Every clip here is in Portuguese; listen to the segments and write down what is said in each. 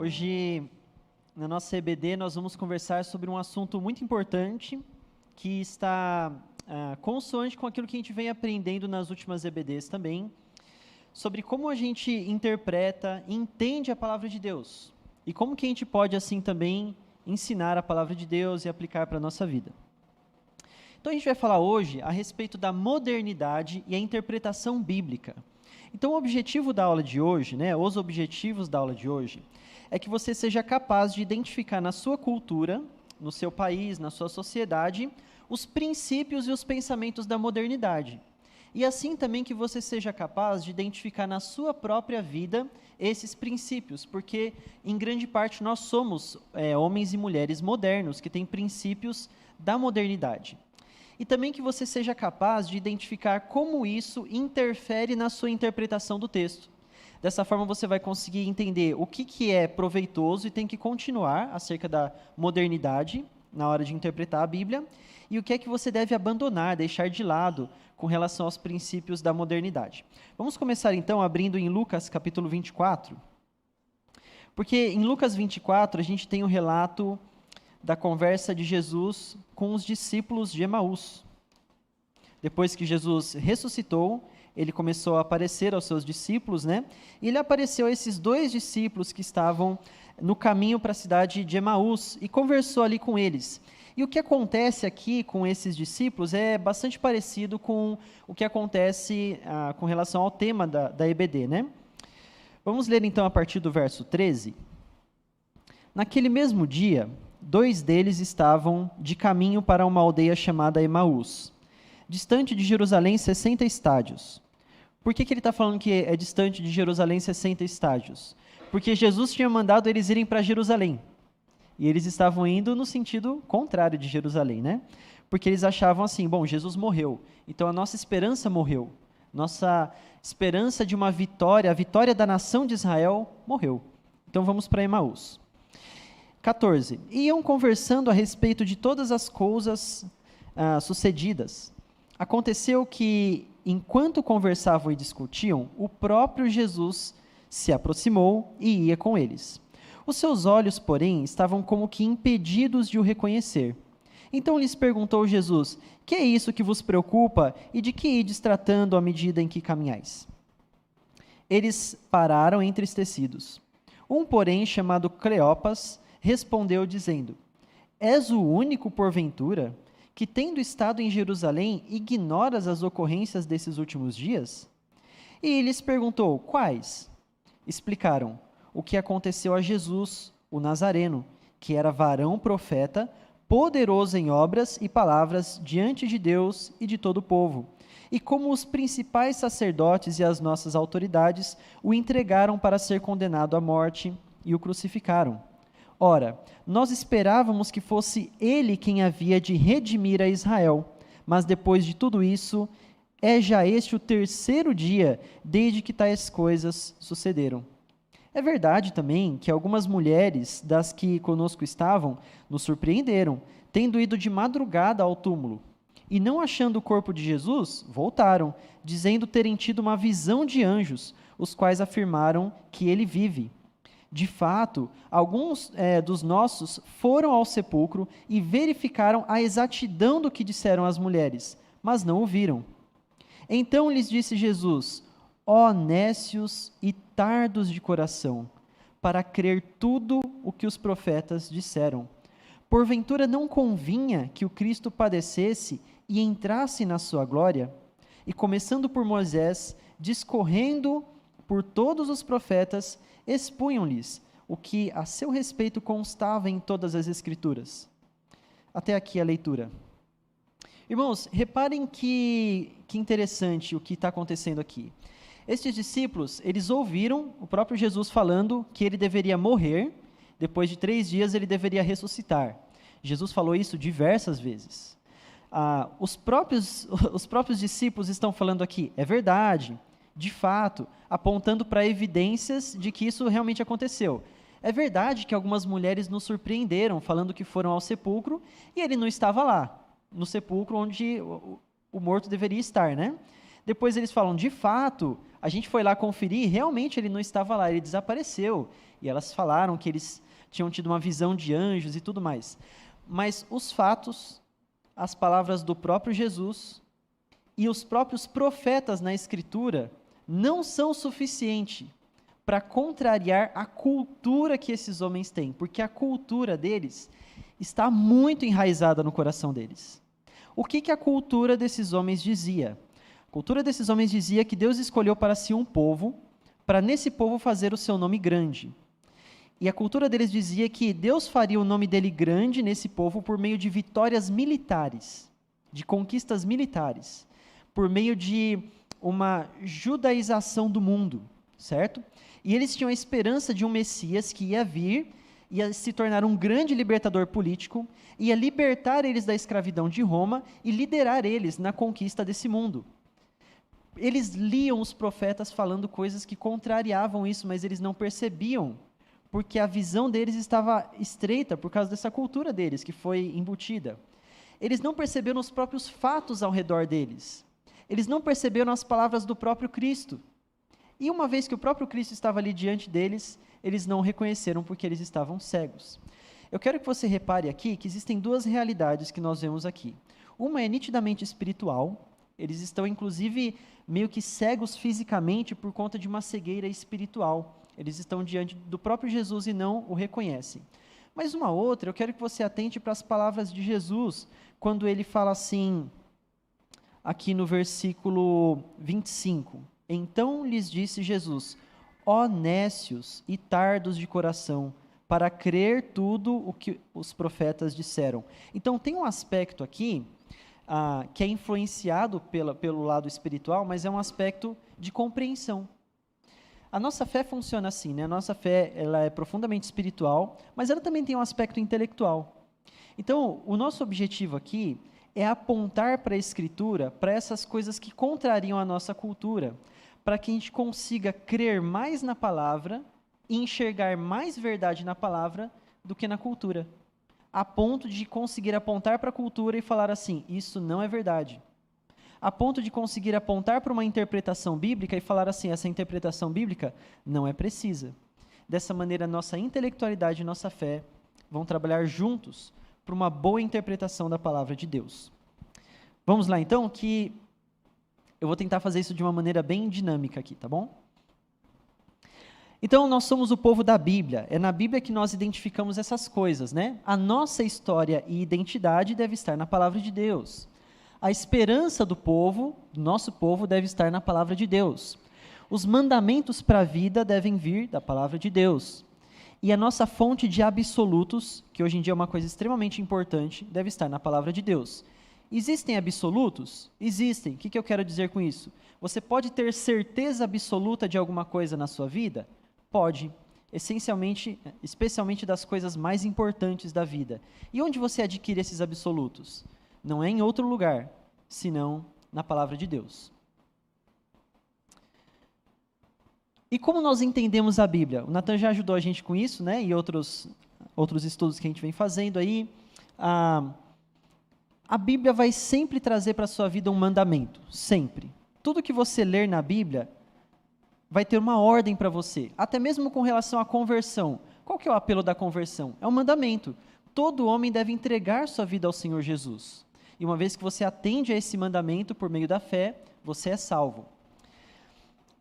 Hoje, na nossa EBD, nós vamos conversar sobre um assunto muito importante que está consoante com aquilo que a gente vem aprendendo nas últimas EBDs também, sobre como a gente interpreta e entende a palavra de Deus e como que a gente pode, assim, também ensinar a palavra de Deus e aplicar para a nossa vida. Então, a gente vai falar hoje a respeito da modernidade e a interpretação bíblica. Então, o objetivo da aula de hoje, os objetivos da aula de hoje, é que você seja capaz de identificar na sua cultura, no seu país, na sua sociedade, os princípios e os pensamentos da modernidade. E assim também que você seja capaz de identificar na sua própria vida esses princípios, porque em grande parte nós somos homens e mulheres modernos que têm princípios da modernidade. E também que você seja capaz de identificar como isso interfere na sua interpretação do texto. Dessa forma, você vai conseguir entender o que é proveitoso e tem que continuar acerca da modernidade na hora de interpretar a Bíblia, e o que é que você deve abandonar, deixar de lado com relação aos princípios da modernidade. Vamos começar, então, abrindo em Lucas, capítulo 24. Porque em Lucas 24, a gente tem o relato da conversa de Jesus com os discípulos de Emaús. Depois que Jesus ressuscitou, ele começou a aparecer aos seus discípulos, e ele apareceu a esses dois discípulos que estavam no caminho para a cidade de Emaús e conversou ali com eles. E o que acontece aqui com esses discípulos é bastante parecido com o que acontece com relação ao tema da EBD, Vamos ler então a partir do verso 13. Naquele mesmo dia, 2 deles estavam de caminho para uma aldeia chamada Emaús, distante de Jerusalém 60 estádios. Por que ele está falando que é distante de Jerusalém 60 estádios? Porque Jesus tinha mandado eles irem para Jerusalém. E eles estavam indo no sentido contrário de Jerusalém, Porque eles achavam assim, bom, Jesus morreu, então a nossa esperança morreu. Nossa esperança de uma vitória, a vitória da nação de Israel, morreu. Então vamos para Emaús. 14. Iam conversando a respeito de todas as coisas sucedidas. Aconteceu que, enquanto conversavam e discutiam, o próprio Jesus se aproximou e ia com eles. Os seus olhos, porém, estavam como que impedidos de o reconhecer. Então lhes perguntou Jesus: que é isso que vos preocupa e de que ides tratando à medida em que caminhais? Eles pararam entristecidos. Um, porém, chamado Cleopas, respondeu dizendo: és o único, porventura, que, tendo estado em Jerusalém, ignoras as ocorrências desses últimos dias? E lhes perguntou: quais? Explicaram: o que aconteceu a Jesus, o Nazareno, que era varão profeta, poderoso em obras e palavras diante de Deus e de todo o povo, e como os principais sacerdotes e as nossas autoridades o entregaram para ser condenado à morte e o crucificaram. Ora, nós esperávamos que fosse ele quem havia de redimir a Israel, mas depois de tudo isso, é já este o 3º dia desde que tais coisas sucederam. É verdade também que algumas mulheres das que conosco estavam nos surpreenderam, tendo ido de madrugada ao túmulo, e não achando o corpo de Jesus, voltaram, dizendo terem tido uma visão de anjos, os quais afirmaram que ele vive. De fato, alguns dos nossos foram ao sepulcro e verificaram a exatidão do que disseram as mulheres, mas não o viram. Então lhes disse Jesus: ó nécios e tardos de coração, para crer tudo o que os profetas disseram. Porventura não convinha que o Cristo padecesse e entrasse na sua glória? E começando por Moisés, discorrendo por todos os profetas, expunham-lhes o que a seu respeito constava em todas as Escrituras. Até aqui a leitura. Irmãos, reparem que interessante o que está acontecendo aqui. Estes discípulos, eles ouviram o próprio Jesus falando que ele deveria morrer, depois de 3 dias ele deveria ressuscitar. Jesus falou isso diversas vezes. Os próprios discípulos estão falando aqui, é verdade, de fato, apontando para evidências de que isso realmente aconteceu. É verdade que algumas mulheres nos surpreenderam, falando que foram ao sepulcro, e ele não estava lá, no sepulcro onde o morto deveria estar, Depois eles falam, de fato, a gente foi lá conferir e realmente ele não estava lá, ele desapareceu. E elas falaram que eles tinham tido uma visão de anjos e tudo mais. Mas os fatos, as palavras do próprio Jesus e os próprios profetas na Escritura não são suficientes para contrariar a cultura que esses homens têm, porque a cultura deles está muito enraizada no coração deles. O que a cultura desses homens dizia? A cultura desses homens dizia que Deus escolheu para si um povo, para nesse povo fazer o seu nome grande. E a cultura deles dizia que Deus faria o nome dele grande nesse povo por meio de vitórias militares, de conquistas militares, por meio de uma judaização do mundo, certo? E eles tinham a esperança de um Messias que ia vir, ia se tornar um grande libertador político, ia libertar eles da escravidão de Roma e liderar eles na conquista desse mundo. Eles liam os profetas falando coisas que contrariavam isso, mas eles não percebiam, porque a visão deles estava estreita por causa dessa cultura deles, que foi embutida. Eles não perceberam os próprios fatos ao redor deles. Eles não perceberam as palavras do próprio Cristo. E uma vez que o próprio Cristo estava ali diante deles, eles não o reconheceram porque eles estavam cegos. Eu quero que você repare aqui que existem duas realidades que nós vemos aqui. Uma é nitidamente espiritual, eles estão inclusive meio que cegos fisicamente por conta de uma cegueira espiritual. Eles estão diante do próprio Jesus e não o reconhecem. Mas uma outra, eu quero que você atente para as palavras de Jesus, quando ele fala assim, aqui no versículo 25. Então lhes disse Jesus, ó nécios e tardos de coração, para crer tudo o que os profetas disseram. Então tem um aspecto aqui, que é influenciado pelo lado espiritual, mas é um aspecto de compreensão. A nossa fé funciona assim, né? A nossa fé ela é profundamente espiritual, mas ela também tem um aspecto intelectual. Então, o nosso objetivo aqui é apontar para a Escritura, para essas coisas que contrariam a nossa cultura, para que a gente consiga crer mais na palavra e enxergar mais verdade na palavra do que na cultura, a ponto de conseguir apontar para a cultura e falar assim, isso não é verdade. A ponto de conseguir apontar para uma interpretação bíblica e falar assim, essa interpretação bíblica não é precisa. Dessa maneira, nossa intelectualidade e nossa fé vão trabalhar juntos para uma boa interpretação da palavra de Deus. Vamos lá então, que eu vou tentar fazer isso de uma maneira bem dinâmica aqui, tá bom? Então, nós somos o povo da Bíblia. É na Bíblia que nós identificamos essas coisas, né? A nossa história e identidade deve estar na palavra de Deus. A esperança do povo, do nosso povo, deve estar na palavra de Deus. Os mandamentos para a vida devem vir da palavra de Deus. E a nossa fonte de absolutos, que hoje em dia é uma coisa extremamente importante, deve estar na palavra de Deus. Existem absolutos? Existem. O que eu quero dizer com isso? Você pode ter certeza absoluta de alguma coisa na sua vida? Pode. Especialmente das coisas mais importantes da vida. E onde você adquire esses absolutos? Não é em outro lugar, senão na palavra de Deus. E como nós entendemos a Bíblia? O Nathan já ajudou a gente com isso, né? E outros estudos que a gente vem fazendo aí. A Bíblia vai sempre trazer para a sua vida um mandamento, sempre. Tudo que você ler na Bíblia vai ter uma ordem para você, até mesmo com relação à conversão. Qual que é o apelo da conversão? É um mandamento. Todo homem deve entregar sua vida ao Senhor Jesus. E uma vez que você atende a esse mandamento por meio da fé, você é salvo.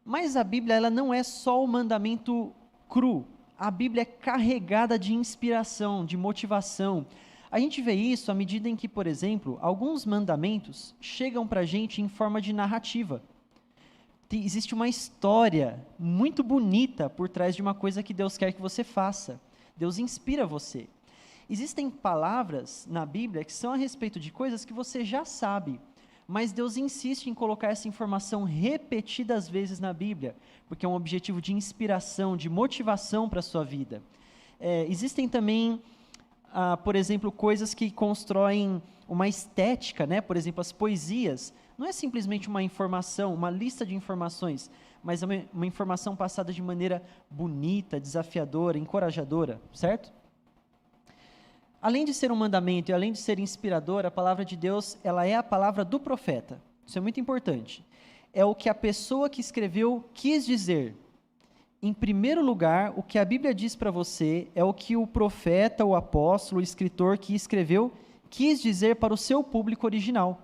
Mas a Bíblia ela não é só o mandamento cru. A Bíblia é carregada de inspiração, de motivação. A gente vê isso à medida em que, por exemplo, alguns mandamentos chegam para a gente em forma de narrativa. Existe uma história muito bonita por trás de uma coisa que Deus quer que você faça. Deus inspira você. Existem palavras na Bíblia que são a respeito de coisas que você já sabe, mas Deus insiste em colocar essa informação repetidas vezes na Bíblia, porque é um objetivo de inspiração, de motivação para a sua vida. Existem também, por exemplo, coisas que constroem uma estética, né? Por exemplo, as poesias. Não é simplesmente uma informação, uma lista de informações, mas é uma informação passada de maneira bonita, desafiadora, encorajadora, certo? Além de ser um mandamento e além de ser inspiradora, a palavra de Deus, ela é a palavra do profeta. Isso é muito importante. é o que a pessoa que escreveu quis dizer. Em primeiro lugar, o que a Bíblia diz para você é o que o profeta, o apóstolo, o escritor que escreveu quis dizer para o seu público original.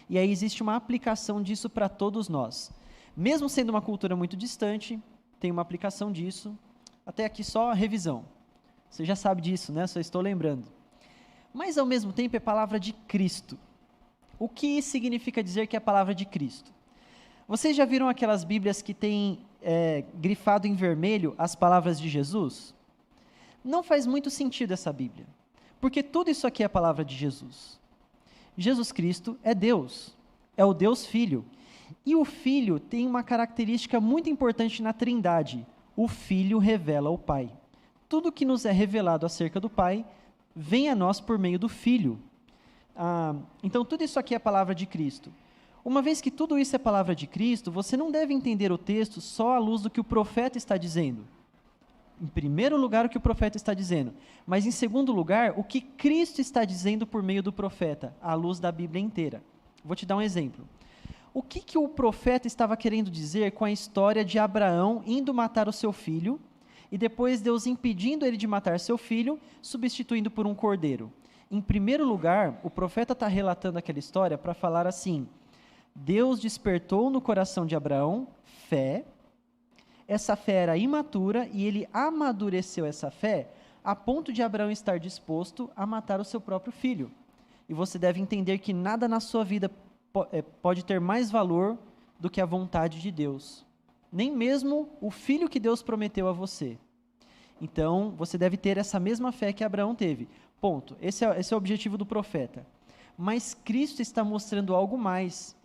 E aí existe uma aplicação disso para todos nós. Mesmo sendo uma cultura muito distante, tem uma aplicação disso. Até aqui só a revisão. Você já sabe disso, né? Só estou lembrando. Mas, ao mesmo tempo, é palavra de Cristo. O que significa dizer que é a palavra de Cristo? Vocês já viram aquelas Bíblias que têm grifado em vermelho as palavras de Jesus? Não faz muito sentido essa Bíblia, porque tudo isso aqui é a palavra de Jesus. Jesus Cristo é Deus, é o Deus Filho. E o Filho tem uma característica muito importante na Trindade. O Filho revela o Pai. Tudo que nos é revelado acerca do Pai vem a nós por meio do Filho. Então, tudo isso aqui é a palavra de Cristo. Uma vez que tudo isso é palavra de Cristo, você não deve entender o texto só à luz do que o profeta está dizendo. Em primeiro lugar, o que o profeta está dizendo. Mas, em segundo lugar, o que Cristo está dizendo por meio do profeta, à luz da Bíblia inteira. Vou te dar um exemplo. O que o profeta estava querendo dizer com a história de Abraão indo matar o seu filho, e depois Deus impedindo ele de matar seu filho, substituindo por um cordeiro? Em primeiro lugar, o profeta está relatando aquela história para falar assim: Deus despertou no coração de Abraão fé, essa fé era imatura e ele amadureceu essa fé a ponto de Abraão estar disposto a matar o seu próprio filho. E você deve entender que nada na sua vida pode ter mais valor do que a vontade de Deus. Nem mesmo o filho que Deus prometeu a você. Então, você deve ter essa mesma fé que Abraão teve. Ponto. Esse é o objetivo do profeta. Mas Cristo está mostrando algo mais.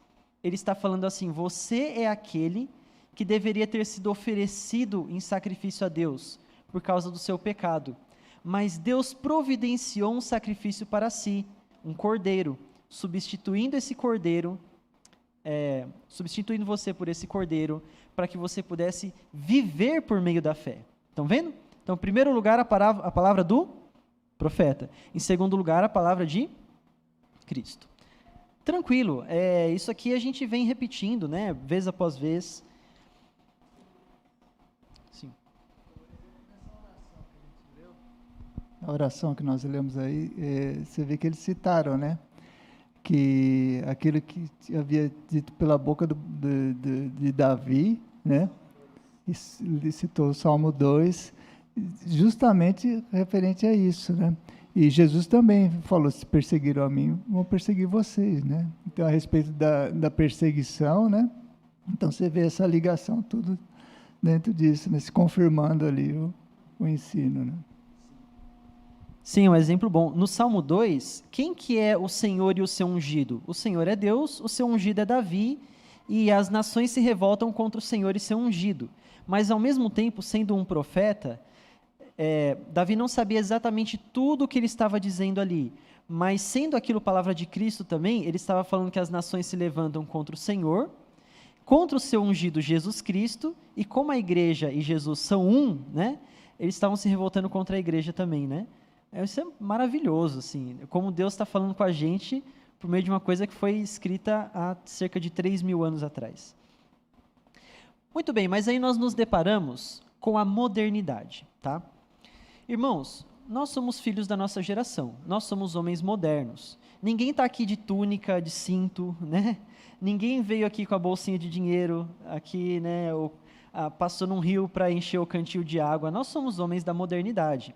Ele está falando assim: você é aquele que deveria ter sido oferecido em sacrifício a Deus, por causa do seu pecado. Mas Deus providenciou um sacrifício para si, um cordeiro, substituindo esse cordeiro, substituindo você por esse cordeiro, para que você pudesse viver por meio da fé. Estão vendo? Então, em primeiro lugar, a palavra do profeta. Em segundo lugar, a palavra de Cristo. Tranquilo, isso aqui a gente vem repetindo, né, vez após vez. Sim. A oração que nós lemos aí, você vê que eles citaram, né, que aquilo que havia dito pela boca de Davi, né, ele citou o Salmo 2, justamente referente a isso, né. E Jesus também falou: se perseguiram a mim, vão perseguir vocês, né? Então, a respeito da perseguição, né? Então, você vê essa ligação tudo dentro disso, né? Se confirmando ali o ensino, né? Sim, um exemplo bom. No Salmo 2, quem que é o Senhor e o seu ungido? O Senhor é Deus, o seu ungido é Davi, e as nações se revoltam contra o Senhor e seu ungido. Mas, ao mesmo tempo, sendo um profeta, Davi não sabia exatamente tudo o que ele estava dizendo ali, mas sendo aquilo palavra de Cristo também, ele estava falando que as nações se levantam contra o Senhor, contra o seu ungido Jesus Cristo, e como a igreja e Jesus são um, né, eles estavam se revoltando contra a igreja também, né? Isso é maravilhoso, assim, como Deus está falando com a gente por meio de uma coisa que foi escrita há cerca de 3.000 anos atrás. Muito bem, mas aí nós nos deparamos com a modernidade, tá? Irmãos, nós somos filhos da nossa geração, nós somos homens modernos. Ninguém está aqui de túnica, de cinto, né? Ninguém veio aqui com a bolsinha de dinheiro, aqui, né, passou num rio para encher o cantil de água. Nós somos homens da modernidade.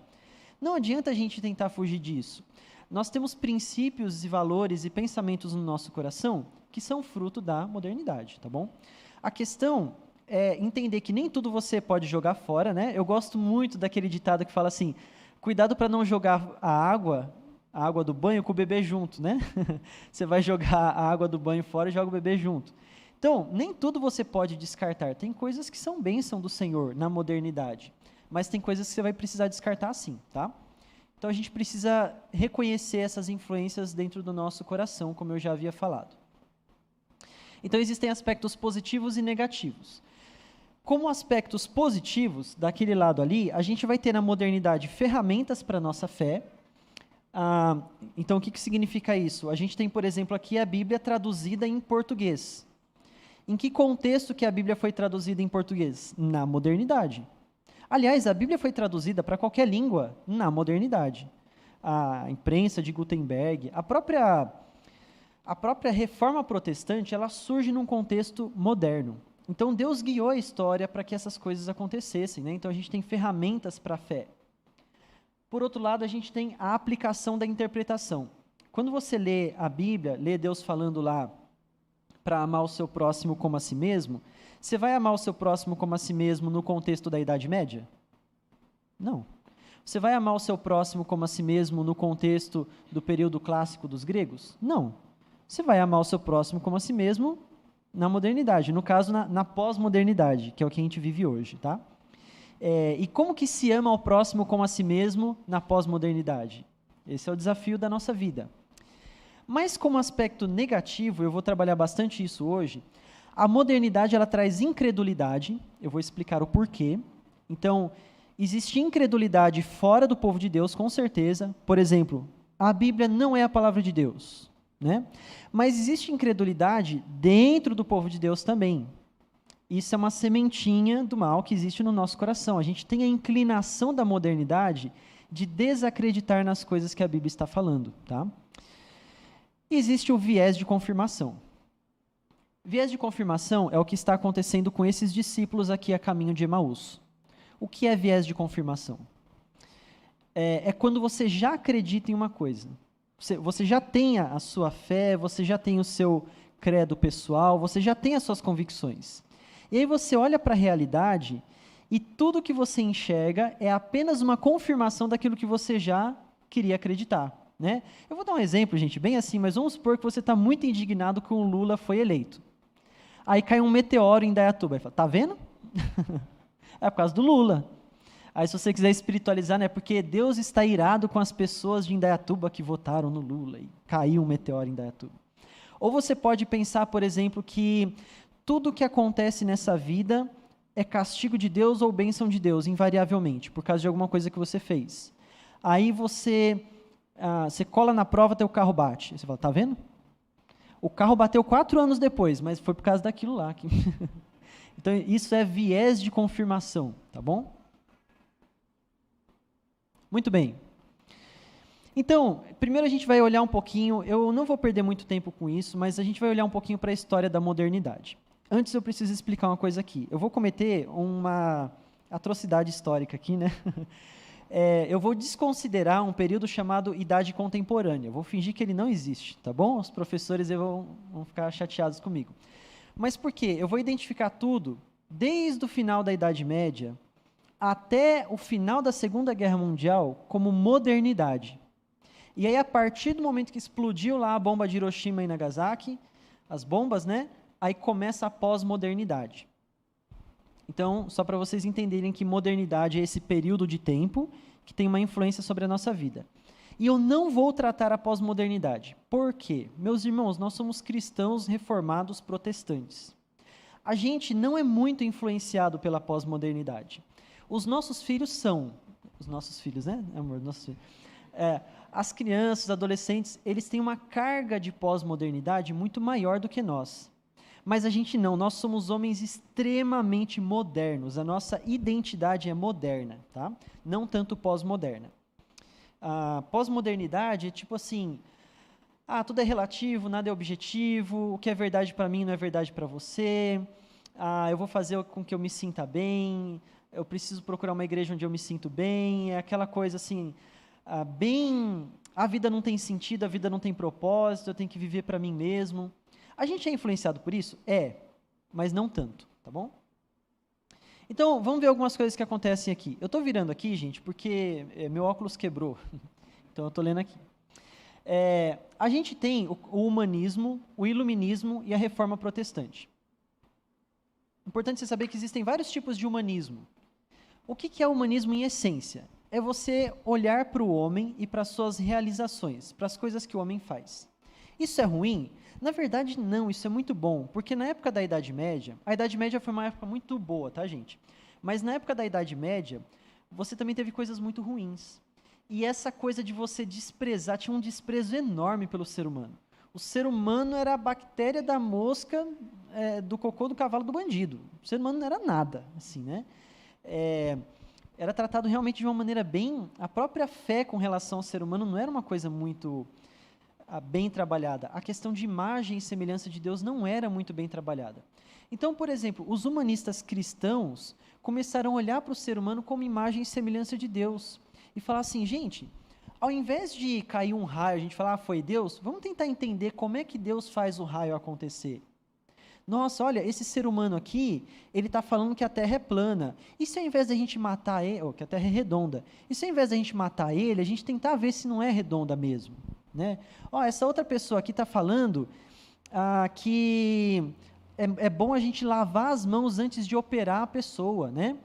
Não adianta a gente tentar fugir disso. Nós temos princípios e valores e pensamentos no nosso coração que são fruto da modernidade, tá bom? A questão é entender que nem tudo você pode jogar fora, né? Eu gosto muito daquele ditado que fala assim: cuidado para não jogar a água do banho com o bebê junto, né? Você vai jogar a água do banho fora e joga o bebê junto. Então, nem tudo você pode descartar. Tem coisas que são bênção do Senhor na modernidade, mas tem coisas que você vai precisar descartar sim, tá? Então, a gente precisa reconhecer essas influências dentro do nosso coração, como eu já havia falado. Então, existem aspectos positivos e negativos. Como aspectos positivos, daquele lado ali, a gente vai ter na modernidade ferramentas para a nossa fé. Então, o que significa isso? A gente tem, por exemplo, aqui a Bíblia traduzida em português. Em que contexto que a Bíblia foi traduzida em português? Na modernidade. Aliás, a Bíblia foi traduzida para qualquer língua na modernidade. A imprensa de Gutenberg, a própria reforma protestante, ela surge num contexto moderno. Então, Deus guiou a história para que essas coisas acontecessem, né? Então, a gente tem ferramentas para a fé. Por outro lado, a gente tem a aplicação da interpretação. Quando você lê a Bíblia, lê Deus falando lá para amar o seu próximo como a si mesmo, você vai amar o seu próximo como a si mesmo no contexto da Idade Média? Não. Você vai amar o seu próximo como a si mesmo no contexto do período clássico dos gregos? Não. Você vai amar o seu próximo como a si mesmo na modernidade, no caso, na pós-modernidade, que é o que a gente vive hoje, tá? E como que se ama ao próximo como a si mesmo na pós-modernidade? Esse é o desafio da nossa vida. Mas como aspecto negativo, eu vou trabalhar bastante isso hoje, a modernidade ela traz incredulidade, eu vou explicar o porquê. Então, existe incredulidade fora do povo de Deus, com certeza. Por exemplo, a Bíblia não é a palavra de Deus, né? Mas existe incredulidade dentro do povo de Deus também. Isso é uma sementinha do mal que existe no nosso coração. A gente tem a inclinação da modernidade de desacreditar nas coisas que a Bíblia está falando, tá? Existe o viés de confirmação. Viés de confirmação é o que está acontecendo com esses discípulos aqui a caminho de Emaús. O que é viés de confirmação? É quando você já acredita em uma coisa. Você já tem a sua fé, você já tem o seu credo pessoal, você já tem as suas convicções. E aí você olha para a realidade e tudo que você enxerga é apenas uma confirmação daquilo que você já queria acreditar, né? Eu vou dar um exemplo, gente, bem assim, mas vamos supor que você está muito indignado que o Lula foi eleito. Aí cai um meteoro em Indaiatuba. Aí fala, tá vendo? É por causa do Lula. Aí se você quiser espiritualizar, né, porque Deus está irado com as pessoas de Indaiatuba que votaram no Lula e caiu um meteoro em Indaiatuba. Ou você pode pensar, por exemplo, que tudo que acontece nessa vida é castigo de Deus ou bênção de Deus, invariavelmente, por causa de alguma coisa que você fez. Aí você cola na prova, teu carro bate. Você fala, tá vendo? O carro bateu 4 anos depois, mas foi por causa daquilo lá. Então, isso é viés de confirmação, tá bom? Muito bem. Então, primeiro a gente vai olhar um pouquinho, eu não vou perder muito tempo com isso, mas a gente vai olhar um pouquinho para a história da modernidade. Antes eu preciso explicar uma coisa aqui. Eu vou cometer uma atrocidade histórica aqui, né? Eu vou desconsiderar um período chamado Idade Contemporânea. Eu vou fingir que ele não existe, tá bom? Os professores vão ficar chateados comigo. Mas por quê? Eu vou identificar tudo, desde o final da Idade Média até o final da Segunda Guerra Mundial, como modernidade. E aí, a partir do momento que explodiu lá a bomba de Hiroshima e Nagasaki, as bombas, né? Aí começa a pós-modernidade. Então, só para vocês entenderem que modernidade é esse período de tempo que tem uma influência sobre a nossa vida. E eu não vou tratar a pós-modernidade. Por quê? Meus irmãos, nós somos cristãos reformados protestantes. A gente não é muito influenciado pela pós-modernidade. Os nossos filhos são, os nossos filhos, né, amor? Nossos filhos. As crianças, os adolescentes, eles têm uma carga de pós-modernidade muito maior do que nós. Mas a gente não, nós somos homens extremamente modernos, a nossa identidade é moderna, tá? Não tanto pós-moderna. A pós-modernidade é tipo assim, tudo é relativo, nada é objetivo, o que é verdade para mim não é verdade para você, eu vou fazer com que eu me sinta bem, eu preciso procurar uma igreja onde eu me sinto bem, é aquela coisa assim, a vida não tem sentido, a vida não tem propósito, eu tenho que viver para mim mesmo. A gente é influenciado por isso? Mas não tanto, tá bom? Então, vamos ver algumas coisas que acontecem aqui. Eu estou virando aqui, gente, porque meu óculos quebrou. Então, eu estou lendo aqui. A gente tem o humanismo, o iluminismo e a reforma protestante. Importante você saber que existem vários tipos de humanismo. O que é o humanismo em essência? É você olhar para o homem e para as suas realizações, para as coisas que o homem faz. Isso é ruim? Na verdade, não, isso é muito bom, porque na época da Idade Média, a Idade Média foi uma época muito boa, tá, gente? Mas na época da Idade Média, você também teve coisas muito ruins. E essa coisa de você desprezar, tinha um desprezo enorme pelo ser humano. O ser humano era a bactéria da mosca do cocô do cavalo do bandido. O ser humano não era nada, assim, né? Era tratado realmente de uma maneira bem... A própria fé com relação ao ser humano não era uma coisa muito bem trabalhada. A questão de imagem e semelhança de Deus não era muito bem trabalhada. Então, por exemplo, os humanistas cristãos começaram a olhar para o ser humano como imagem e semelhança de Deus. E falar assim, gente, ao invés de cair um raio, a gente falar, foi Deus, vamos tentar entender como é que Deus faz o raio acontecer. Nossa, olha, esse ser humano aqui, ele está falando que a Terra é plana. E se ao invés da gente matar ele, ou que a Terra é redonda, e se ao invés da gente matar ele, a gente tentar ver se não é redonda mesmo, né? Ó, essa outra pessoa aqui está falando que é bom a gente lavar as mãos antes de operar a pessoa, né?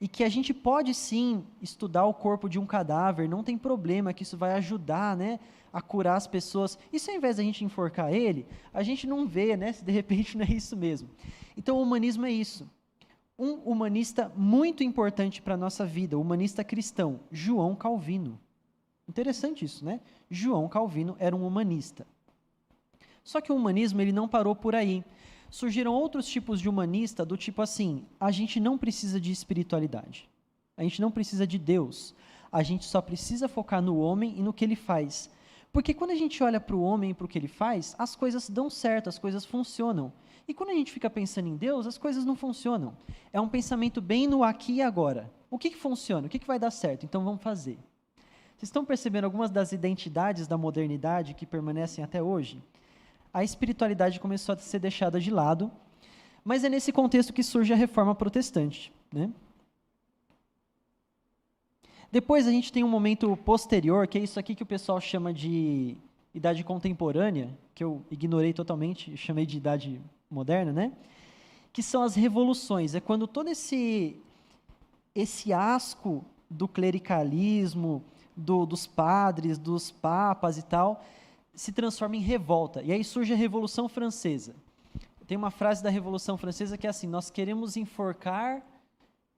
E que a gente pode sim estudar o corpo de um cadáver, não tem problema, que isso vai ajudar, né, a curar as pessoas. E se ao invés da gente enforcar ele, a gente não vê, né, se de repente não é isso mesmo. Então o humanismo é isso. Um humanista muito importante para a nossa vida, o humanista cristão, João Calvino. Interessante isso, né? João Calvino era um humanista. Só que o humanismo ele não parou por aí. Surgiram outros tipos de humanista, do tipo assim, a gente não precisa de espiritualidade, a gente não precisa de Deus, a gente só precisa focar no homem e no que ele faz. Porque quando a gente olha para o homem e para o que ele faz, as coisas dão certo, as coisas funcionam. E quando a gente fica pensando em Deus, as coisas não funcionam. É um pensamento bem no aqui e agora. O que funciona? O que vai dar certo? Então vamos fazer. Vocês estão percebendo algumas das identidades da modernidade que permanecem até hoje? A espiritualidade começou a ser deixada de lado, mas é nesse contexto que surge a reforma protestante, né? Depois a gente tem um momento posterior, que é isso aqui que o pessoal chama de idade contemporânea, que eu ignorei totalmente, chamei de idade moderna, né? Que são as revoluções, é quando todo esse asco do clericalismo, dos padres, dos papas e tal, se transforma em revolta. E aí surge a Revolução Francesa. Tem uma frase da Revolução Francesa que é assim, nós queremos enforcar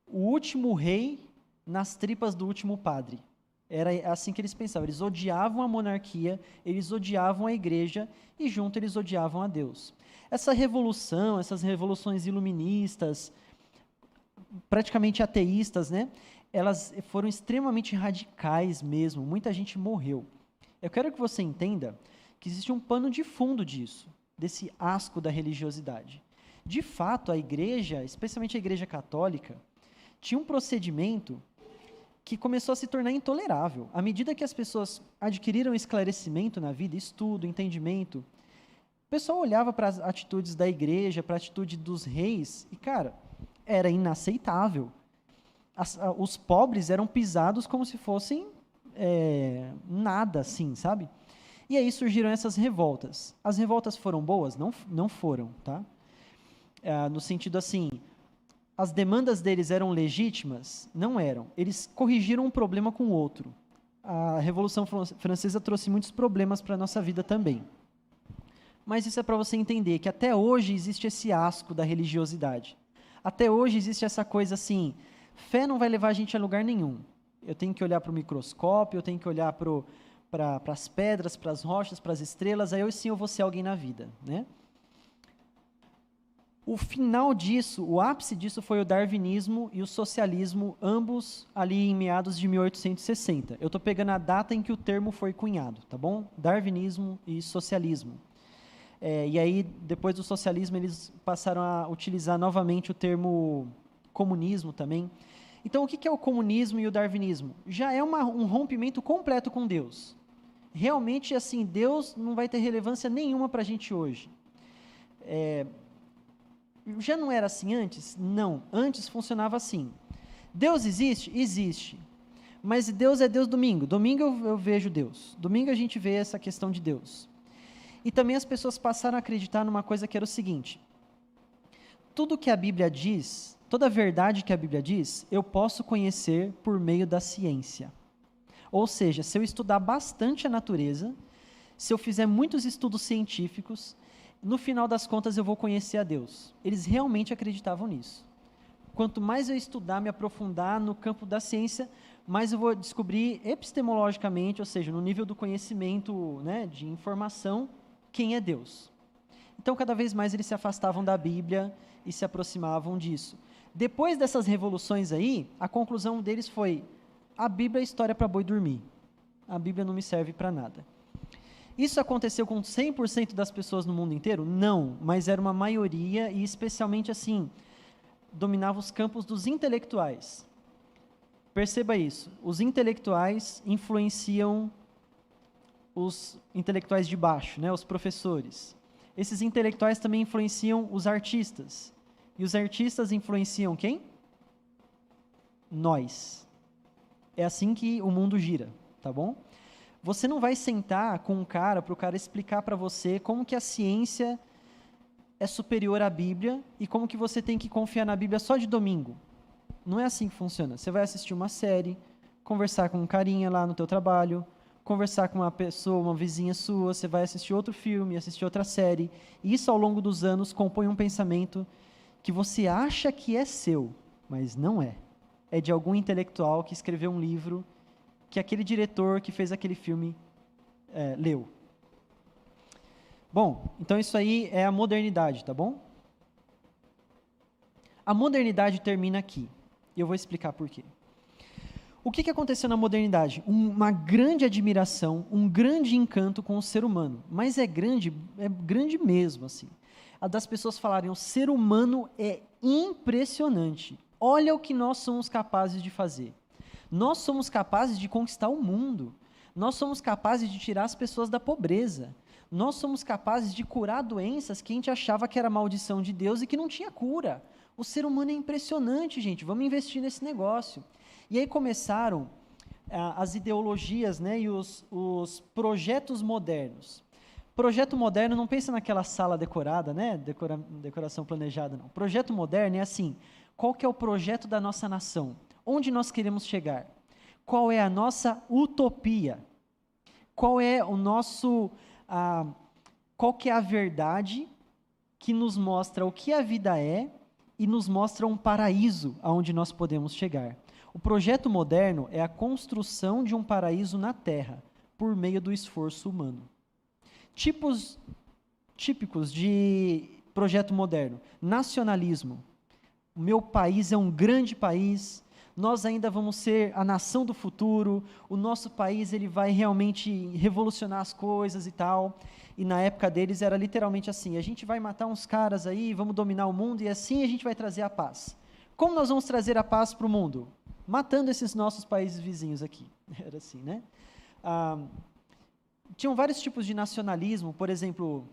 o último rei nas tripas do último padre. Era assim que eles pensavam. Eles odiavam a monarquia, eles odiavam a igreja e junto eles odiavam a Deus. Essa revolução, essas revoluções iluministas, praticamente ateístas, né? Elas foram extremamente radicais mesmo. Muita gente morreu. Eu quero que você entenda que existe um pano de fundo disso, desse asco da religiosidade. De fato, a igreja, especialmente a igreja católica, tinha um procedimento que começou a se tornar intolerável. À medida que as pessoas adquiriram esclarecimento na vida, estudo, entendimento, o pessoal olhava para as atitudes da igreja, para a atitude dos reis, e, cara, era inaceitável. Os pobres eram pisados como se fossem nada assim, sabe? E aí surgiram essas revoltas. As revoltas foram boas? Não foram, tá? No sentido assim, as demandas deles eram legítimas? Não eram. Eles corrigiram um problema com o outro. A Revolução Francesa trouxe muitos problemas para a nossa vida também. Mas isso é para você entender que até hoje existe esse asco da religiosidade. Até hoje existe essa coisa assim, fé não vai levar a gente a lugar nenhum. Eu tenho que olhar para o microscópio, eu tenho que olhar para as pedras, para as rochas, para as estrelas, aí sim eu vou ser alguém na vida, né? O final disso, o ápice disso foi o darwinismo e o socialismo, ambos ali em meados de 1860. Eu estou pegando a data em que o termo foi cunhado, tá bom? Darwinismo e socialismo. E aí, depois do socialismo, eles passaram a utilizar novamente o termo comunismo também. Então, o que é o comunismo e o darwinismo? Já é um rompimento completo com Deus. Realmente, assim, Deus não vai ter relevância nenhuma para a gente hoje. Já não era assim antes? Não. Antes funcionava assim. Deus existe? Existe. Mas Deus é Deus domingo. Domingo eu vejo Deus. Domingo a gente vê essa questão de Deus. E também as pessoas passaram a acreditar numa coisa que era o seguinte: tudo que a Bíblia diz, toda a verdade que a Bíblia diz, eu posso conhecer por meio da ciência. Ou seja, se eu estudar bastante a natureza, se eu fizer muitos estudos científicos, no final das contas eu vou conhecer a Deus. Eles realmente acreditavam nisso. Quanto mais eu estudar, me aprofundar no campo da ciência, mais eu vou descobrir epistemologicamente, ou seja, no nível do conhecimento, né, de informação, quem é Deus. Então, cada vez mais eles se afastavam da Bíblia e se aproximavam disso. Depois dessas revoluções aí, a conclusão deles foi: a Bíblia é história para boi dormir. A Bíblia não me serve para nada. Isso aconteceu com 100% das pessoas no mundo inteiro? Não, mas era uma maioria e especialmente assim, dominava os campos dos intelectuais. Perceba isso, os intelectuais influenciam os intelectuais de baixo, né, os professores. Esses intelectuais também influenciam os artistas. E os artistas influenciam quem? Nós. É assim que o mundo gira, tá bom? Você não vai sentar com um cara para o cara explicar para você como que a ciência é superior à Bíblia e como que você tem que confiar na Bíblia só de domingo. Não é assim que funciona. Você vai assistir uma série, conversar com um carinha lá no teu trabalho, conversar com uma pessoa, uma vizinha sua, você vai assistir outro filme, assistir outra série. E isso, ao longo dos anos, compõe um pensamento que você acha que é seu, mas não é. É de algum intelectual que escreveu um livro que aquele diretor que fez aquele filme leu. Bom, então isso aí é a modernidade, tá bom? A modernidade termina aqui. E eu vou explicar por quê. O que aconteceu na modernidade? Uma grande admiração, um grande encanto com o ser humano. Mas é grande mesmo, assim. A das pessoas falarem, o ser humano é impressionante. Olha o que nós somos capazes de fazer. Nós somos capazes de conquistar o mundo. Nós somos capazes de tirar as pessoas da pobreza. Nós somos capazes de curar doenças que a gente achava que era maldição de Deus e que não tinha cura. O ser humano é impressionante, gente. Vamos investir nesse negócio. E aí começaram as ideologias, né, e os projetos modernos. Projeto moderno, não pensa naquela sala decorada, né, decoração planejada, não. Projeto moderno é assim, qual que é o projeto da nossa nação? Onde nós queremos chegar? Qual é a nossa utopia? Qual é o nosso... qual que é a verdade que nos mostra o que a vida é e nos mostra um paraíso aonde nós podemos chegar? O projeto moderno é a construção de um paraíso na Terra, por meio do esforço humano. Tipos típicos de projeto moderno: nacionalismo. O meu país é um grande país, nós ainda vamos ser a nação do futuro, o nosso país ele vai realmente revolucionar as coisas e tal. E na época deles era literalmente assim: a gente vai matar uns caras aí, vamos dominar o mundo e assim a gente vai trazer a paz. Como nós vamos trazer a paz para o mundo? Matando esses nossos países vizinhos aqui. Era assim, né? Tinham vários tipos de nacionalismo. Por exemplo,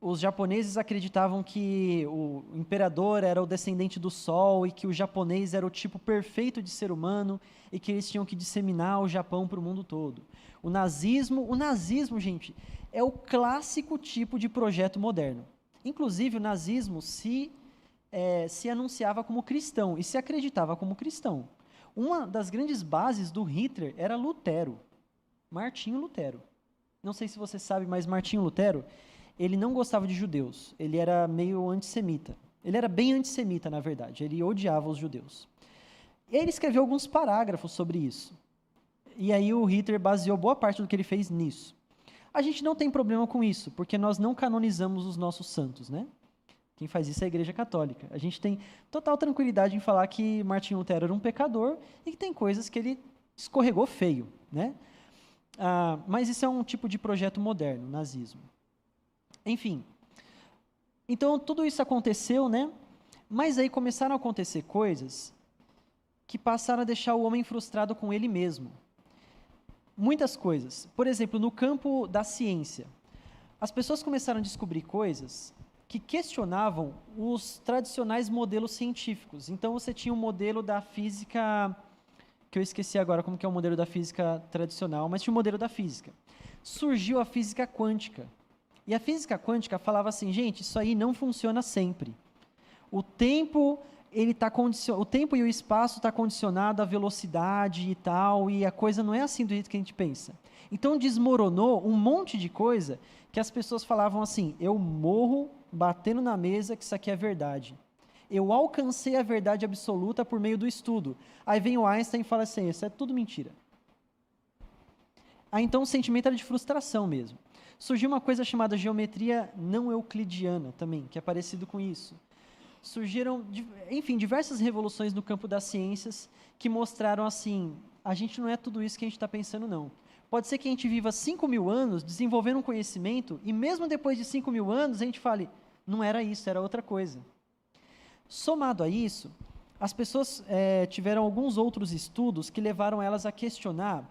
os japoneses acreditavam que o imperador era o descendente do sol e que o japonês era o tipo perfeito de ser humano e que eles tinham que disseminar o Japão para o mundo todo. O nazismo, gente, é o clássico tipo de projeto moderno. Inclusive, o nazismo se anunciava como cristão e se acreditava como cristão. Uma das grandes bases do Hitler era Lutero, Martinho Lutero. Não sei se você sabe, mas Martinho Lutero, ele não gostava de judeus, ele era meio antissemita. Ele era bem antissemita, na verdade, ele odiava os judeus. E aí ele escreveu alguns parágrafos sobre isso. E aí o Hitler baseou boa parte do que ele fez nisso. A gente não tem problema com isso, porque nós não canonizamos os nossos santos, né? Quem faz isso é a Igreja Católica. A gente tem total tranquilidade em falar que Martinho Lutero era um pecador e que tem coisas que ele escorregou feio, né? Mas isso é um tipo de projeto moderno, nazismo. Enfim, então tudo isso aconteceu, né? Mas aí começaram a acontecer coisas que passaram a deixar o homem frustrado com ele mesmo. Muitas coisas. Por exemplo, no campo da ciência, as pessoas começaram a descobrir coisas que questionavam os tradicionais modelos científicos. Então, você tinha um modelo da física, que eu esqueci agora como que é o modelo da física tradicional, mas tinha um modelo da física. Surgiu a física quântica. E a física quântica falava assim, gente, isso aí não funciona sempre. O tempo e o espaço está condicionado à velocidade e tal, e a coisa não é assim do jeito que a gente pensa. Então, desmoronou um monte de coisa que as pessoas falavam assim, eu morro batendo na mesa que isso aqui é verdade. Eu alcancei a verdade absoluta por meio do estudo. Aí vem o Einstein e fala assim, isso é tudo mentira. Aí então o sentimento era de frustração mesmo. Surgiu uma coisa chamada geometria não euclidiana também, que é parecido com isso. Surgiram, enfim, diversas revoluções no campo das ciências que mostraram assim, a gente não é tudo isso que a gente está pensando, não. Pode ser que a gente viva 5.000 anos desenvolvendo um conhecimento e mesmo depois de 5.000 anos a gente fale, não era isso, era outra coisa. Somado a isso, as pessoas tiveram alguns outros estudos que levaram elas a questionar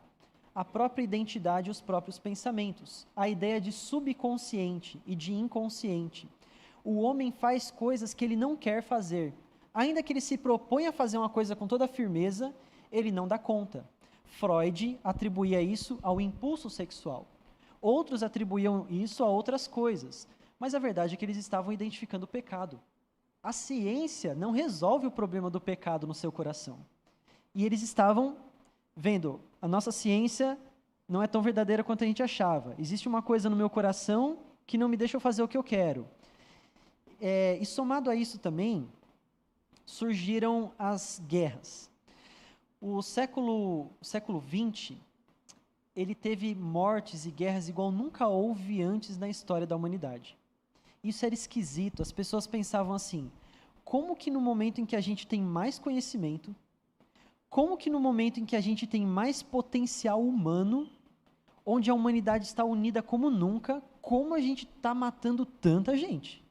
a própria identidade e os próprios pensamentos. A ideia de subconsciente e de inconsciente. O homem faz coisas que ele não quer fazer. Ainda que ele se proponha a fazer uma coisa com toda firmeza, ele não dá conta. Freud atribuía isso ao impulso sexual. Outros atribuíam isso a outras coisas. Mas a verdade é que eles estavam identificando o pecado. A ciência não resolve o problema do pecado no seu coração. E eles estavam vendo, a nossa ciência não é tão verdadeira quanto a gente achava. Existe uma coisa no meu coração que não me deixa eu fazer o que eu quero. E somado a isso também, surgiram as guerras. O século XX, ele teve mortes e guerras igual nunca houve antes na história da humanidade. Isso era esquisito, as pessoas pensavam assim, como que no momento em que a gente tem mais conhecimento, como que no momento em que a gente tem mais potencial humano, onde a humanidade está unida como nunca, como a gente está matando tanta gente?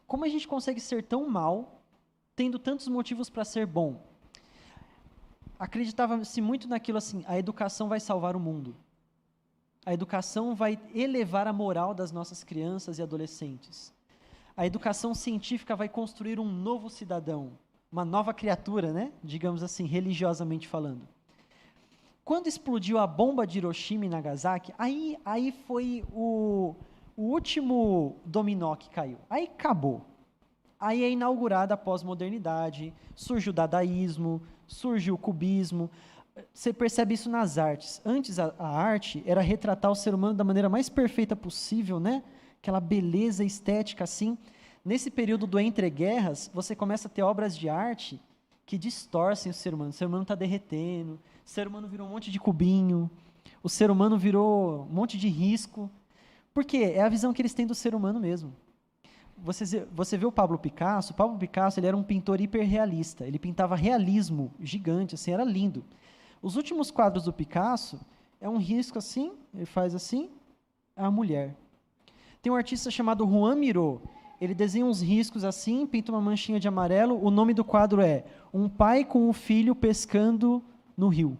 Como a gente consegue ser tão mal, tendo tantos motivos para ser bom? Acreditava-se muito naquilo assim, a educação vai salvar o mundo. A educação vai elevar a moral das nossas crianças e adolescentes. A educação científica vai construir um novo cidadão, uma nova criatura, né? Digamos assim, religiosamente falando. Quando explodiu a bomba de Hiroshima e Nagasaki, aí foi o último dominó que caiu. Aí acabou. Aí é inaugurada a pós-modernidade, surge o dadaísmo, surge o cubismo. Você percebe isso nas artes. Antes, a arte era retratar o ser humano da maneira mais perfeita possível, né? Aquela beleza estética assim. Nesse período do entreguerras, você começa a ter obras de arte que distorcem o ser humano. O ser humano está derretendo, o ser humano virou um monte de cubinho, o ser humano virou um monte de risco. Por quê? É a visão que eles têm do ser humano mesmo. Você vê o Pablo Picasso ele era um pintor hiperrealista, ele pintava realismo gigante, assim, era lindo. Os últimos quadros do Picasso é um risco assim, ele faz assim, é a mulher. Tem um artista chamado Juan Miró, ele desenha uns riscos assim, pinta uma manchinha de amarelo, o nome do quadro é Um Pai com o Filho Pescando no Rio.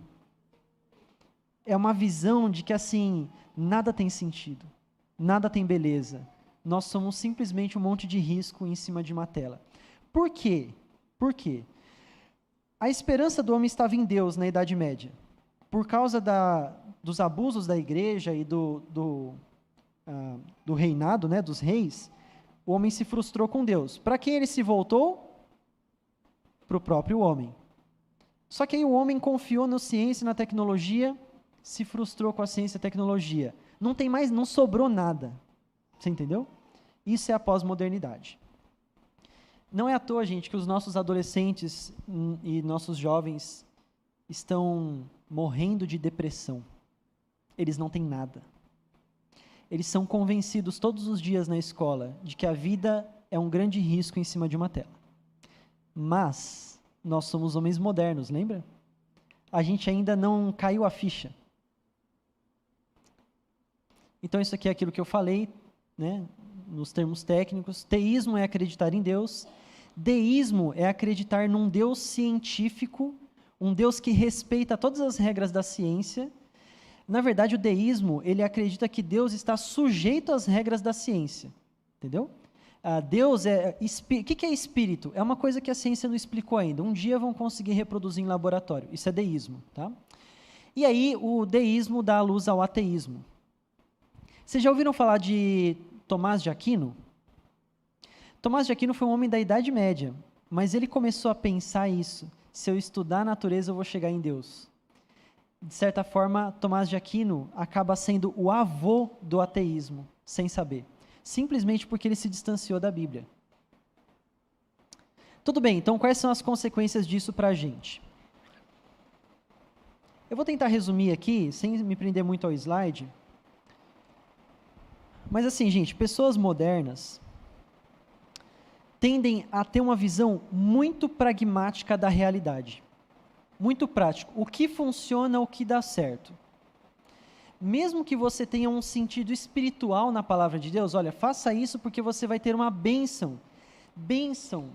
É uma visão de que assim, nada tem sentido, nada tem beleza. Nós somos simplesmente um monte de risco em cima de uma tela. Por quê? Por quê? A esperança do homem estava em Deus na Idade Média. Por causa dos abusos da igreja e do reinado, né, dos reis, o homem se frustrou com Deus. Para quem ele se voltou? Para o próprio homem. Só que aí o homem confiou na ciência e na tecnologia, se frustrou com a ciência e a tecnologia. Não sobrou nada. Você entendeu? Isso é a pós-modernidade. Não é à toa, gente, que os nossos adolescentes e nossos jovens estão morrendo de depressão. Eles não têm nada. Eles são convencidos todos os dias na escola de que a vida é um grande risco em cima de uma tela. Mas nós somos homens modernos, lembra? A gente ainda não caiu a ficha. Então isso aqui é aquilo que eu falei, né, nos termos técnicos. Teísmo é acreditar em Deus. Deísmo é acreditar num Deus científico, um Deus que respeita todas as regras da ciência. Na verdade, o deísmo, ele acredita que Deus está sujeito às regras da ciência. Entendeu? Deus é... O que é espírito? É uma coisa que a ciência não explicou ainda. Um dia vão conseguir reproduzir em laboratório. Isso é deísmo. Tá? E aí, o deísmo dá luz ao ateísmo. Vocês já ouviram falar de Tomás de Aquino? Tomás de Aquino foi um homem da Idade Média, mas ele começou a pensar isso. Se eu estudar a natureza, eu vou chegar em Deus. De certa forma, Tomás de Aquino acaba sendo o avô do ateísmo, sem saber. Simplesmente porque ele se distanciou da Bíblia. Tudo bem, então quais são as consequências disso para a gente? Eu vou tentar resumir aqui, sem me prender muito ao slide. Mas assim, gente, pessoas modernas tendem a ter uma visão muito pragmática da realidade. Muito prático. O que funciona, o que dá certo. Mesmo que você tenha um sentido espiritual na palavra de Deus, olha, faça isso porque você vai ter uma bênção. Bênção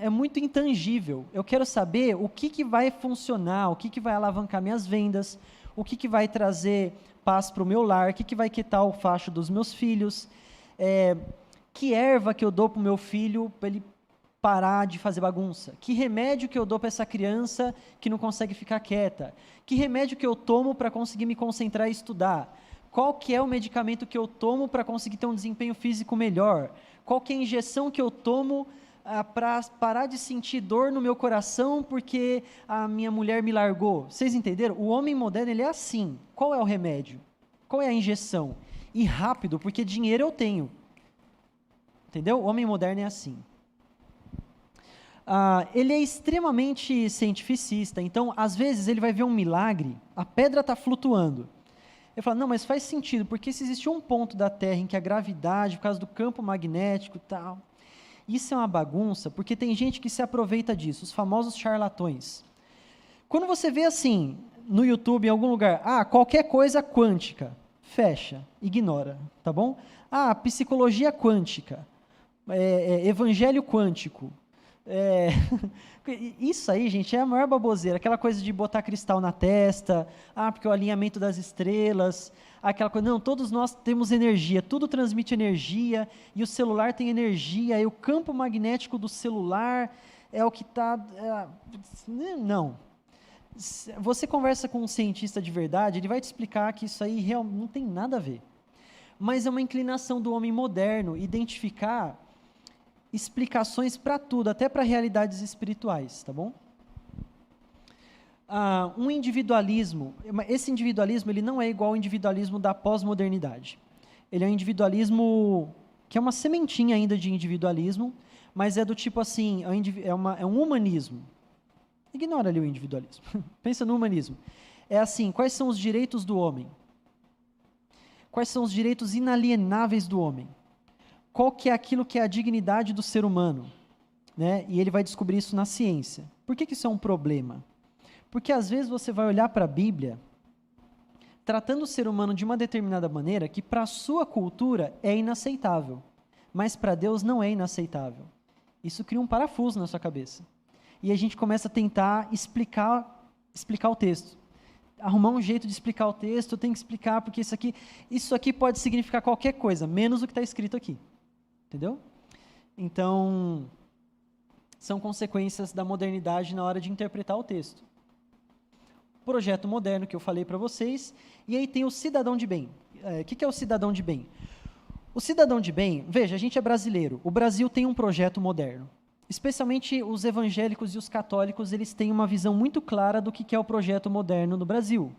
é muito intangível. Eu quero saber o que vai funcionar, o que vai alavancar minhas vendas, o que vai trazer paz para o meu lar, o que vai quitar o facho dos meus filhos, que erva que eu dou para o meu filho para ele parar de fazer bagunça, que remédio que eu dou para essa criança que não consegue ficar quieta, que remédio que eu tomo para conseguir me concentrar e estudar, qual que é o medicamento que eu tomo para conseguir ter um desempenho físico melhor, qual que é a injeção que eu tomo para parar de sentir dor no meu coração porque a minha mulher me largou. Vocês entenderam? O homem moderno, ele é assim. Qual é o remédio? Qual é a injeção? E rápido, porque dinheiro eu tenho. Entendeu? O homem moderno é assim. Ele é extremamente cientificista, então, às vezes, ele vai ver um milagre, a pedra está flutuando. Ele fala, não, mas faz sentido, porque se existe um ponto da Terra em que a gravidade, por causa do campo magnético e tal, isso é uma bagunça, porque tem gente que se aproveita disso, os famosos charlatões. Quando você vê assim, no YouTube, em algum lugar, qualquer coisa quântica, fecha, ignora, tá bom? Psicologia quântica, evangelho quântico, isso aí, gente, é a maior baboseira, aquela coisa de botar cristal na testa, porque o alinhamento das estrelas, aquela coisa, não, todos nós temos energia, tudo transmite energia, e o celular tem energia, e o campo magnético do celular é o que está... não. Você conversa com um cientista de verdade, ele vai te explicar que isso aí realmente não tem nada a ver. Mas é uma inclinação do homem moderno identificar explicações para tudo, até para realidades espirituais, tá bom? Um individualismo, esse individualismo ele não é igual ao individualismo da pós-modernidade. Ele é um individualismo que é uma sementinha ainda de individualismo, mas é do tipo assim, é um humanismo. Ignora ali o individualismo, pensa no humanismo. É assim, quais são os direitos do homem? Quais são os direitos inalienáveis do homem? Qual que é aquilo que é a dignidade do ser humano, né? E ele vai descobrir isso na ciência. Por que isso é um problema? Porque às vezes você vai olhar para a Bíblia, tratando o ser humano de uma determinada maneira que para a sua cultura é inaceitável, mas para Deus não é inaceitável. Isso cria um parafuso na sua cabeça. E a gente começa a tentar explicar o texto. Arrumar um jeito de explicar o texto, tem que explicar porque isso aqui pode significar qualquer coisa, menos o que está escrito aqui. Entendeu? Então, são consequências da modernidade na hora de interpretar o texto. Projeto moderno que eu falei para vocês, e aí tem o cidadão de bem. O que é o cidadão de bem? O cidadão de bem, veja, a gente é brasileiro, o Brasil tem um projeto moderno. Especialmente os evangélicos e os católicos, eles têm uma visão muito clara do que é o projeto moderno no Brasil.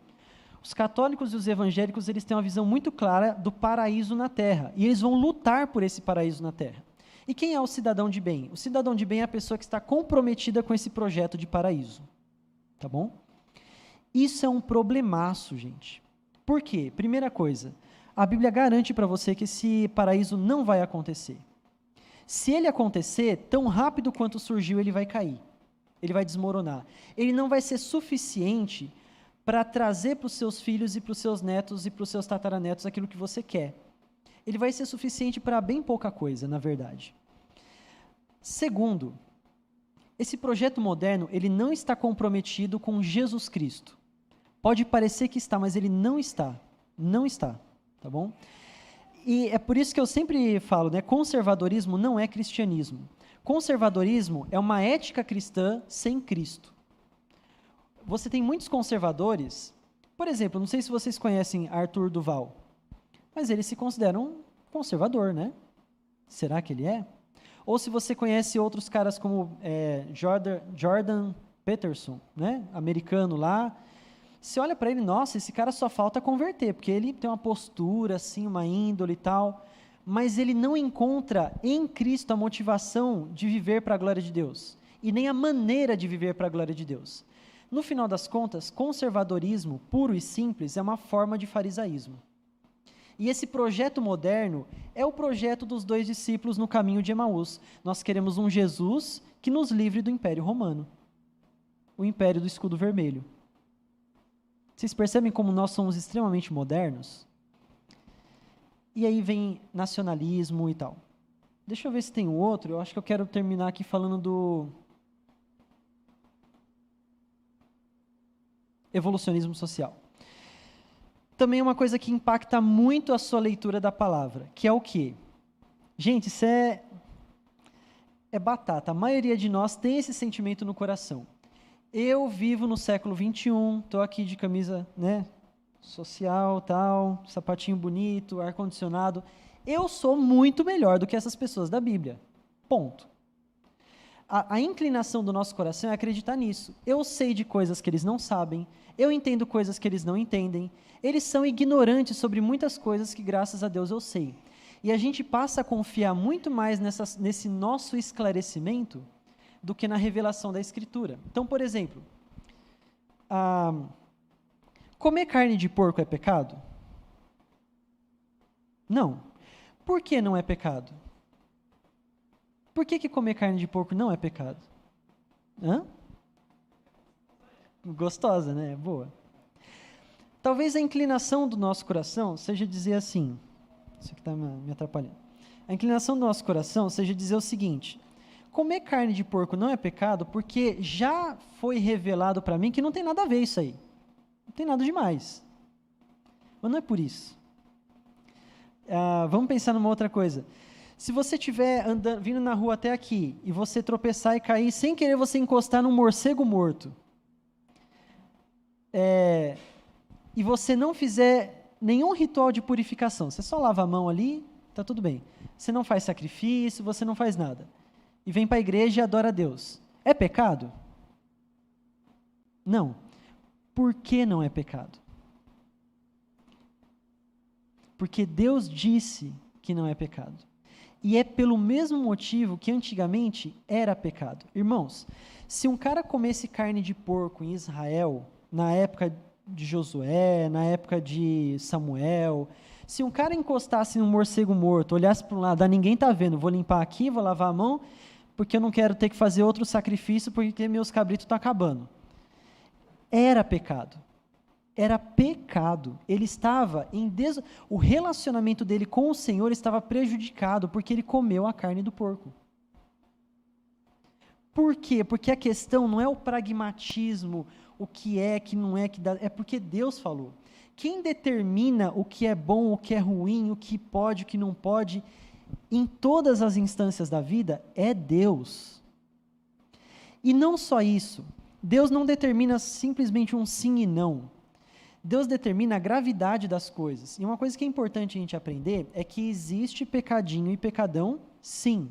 Os católicos e os evangélicos, eles têm uma visão muito clara do paraíso na Terra, e eles vão lutar por esse paraíso na Terra. E quem é o cidadão de bem? O cidadão de bem é a pessoa que está comprometida com esse projeto de paraíso. Tá bom? Isso é um problemaço, gente. Por quê? Primeira coisa, a Bíblia garante para você que esse paraíso não vai acontecer. Se ele acontecer, tão rápido quanto surgiu, ele vai cair. Ele vai desmoronar. Ele não vai ser suficiente para trazer para os seus filhos e para os seus netos e para os seus tataranetos aquilo que você quer. Ele vai ser suficiente para bem pouca coisa, na verdade. Segundo, esse projeto moderno, ele não está comprometido com Jesus Cristo. Pode parecer que está, mas ele não está. Não está, tá bom? E é por isso que eu sempre falo, né, conservadorismo não é cristianismo. Conservadorismo é uma ética cristã sem Cristo. Você tem muitos conservadores, por exemplo, não sei se vocês conhecem Arthur Duval, mas ele se considera um conservador, né? Será que ele é? Ou se você conhece outros caras como Jordan Peterson, né? Americano lá, você olha para ele, nossa, esse cara só falta converter, porque ele tem uma postura, assim, uma índole e tal, mas ele não encontra em Cristo a motivação de viver para a glória de Deus, e nem a maneira de viver para a glória de Deus. No final das contas, conservadorismo puro e simples é uma forma de farisaísmo. E esse projeto moderno é o projeto dos 2 discípulos no caminho de Emaús. Nós queremos um Jesus que nos livre do Império Romano, o Império do Escudo Vermelho. Vocês percebem como nós somos extremamente modernos? E aí vem nacionalismo e tal. Deixa eu ver se tem outro. Eu acho que eu quero terminar aqui falando do evolucionismo social. Também é uma coisa que impacta muito a sua leitura da palavra, que é o quê? Gente, isso é batata. A maioria de nós tem esse sentimento no coração. Eu vivo no século 21, estou aqui de camisa, né, social, tal, sapatinho bonito, ar-condicionado. Eu sou muito melhor do que essas pessoas da Bíblia. Ponto. A inclinação do nosso coração é acreditar nisso. Eu sei de coisas que eles não sabem, eu entendo coisas que eles não entendem, eles são ignorantes sobre muitas coisas que, graças a Deus, eu sei. E a gente passa a confiar muito mais nesse nosso esclarecimento do que na revelação da Escritura. Então, por exemplo, comer carne de porco é pecado? Não. Por que não é pecado? Por que comer carne de porco não é pecado? Gostosa, né? Boa. Talvez a inclinação do nosso coração seja dizer assim, isso aqui está me atrapalhando. A inclinação do nosso coração seja dizer o seguinte: comer carne de porco não é pecado porque já foi revelado para mim que não tem nada a ver isso aí. Não tem nada demais. Mas não é por isso. Vamos pensar numa outra coisa. Se você estiver vindo na rua até aqui e você tropeçar e cair, sem querer você encostar num morcego morto, e você não fizer nenhum ritual de purificação, você só lava a mão ali, está tudo bem. Você não faz sacrifício, você não faz nada. E vem para a igreja e adora a Deus. É pecado? Não. Por que não é pecado? Porque Deus disse que não é pecado. E é pelo mesmo motivo que antigamente era pecado. Irmãos, se um cara comesse carne de porco em Israel, na época de Josué, na época de Samuel, se um cara encostasse num morcego morto, olhasse para um lado, ninguém está vendo, vou limpar aqui, vou lavar a mão, porque eu não quero ter que fazer outro sacrifício, porque meus cabritos estão acabando. Era pecado. Era pecado. Ele estava o relacionamento dele com o Senhor estava prejudicado porque ele comeu a carne do porco. Por quê? Porque a questão não é o pragmatismo, o que é, que não é, que dá, é porque Deus falou. Quem determina o que é bom, o que é ruim, o que pode, o que não pode, em todas as instâncias da vida, é Deus. E não só isso, Deus não determina simplesmente um sim e não. Deus determina a gravidade das coisas. E uma coisa que é importante a gente aprender é que existe pecadinho e pecadão, sim.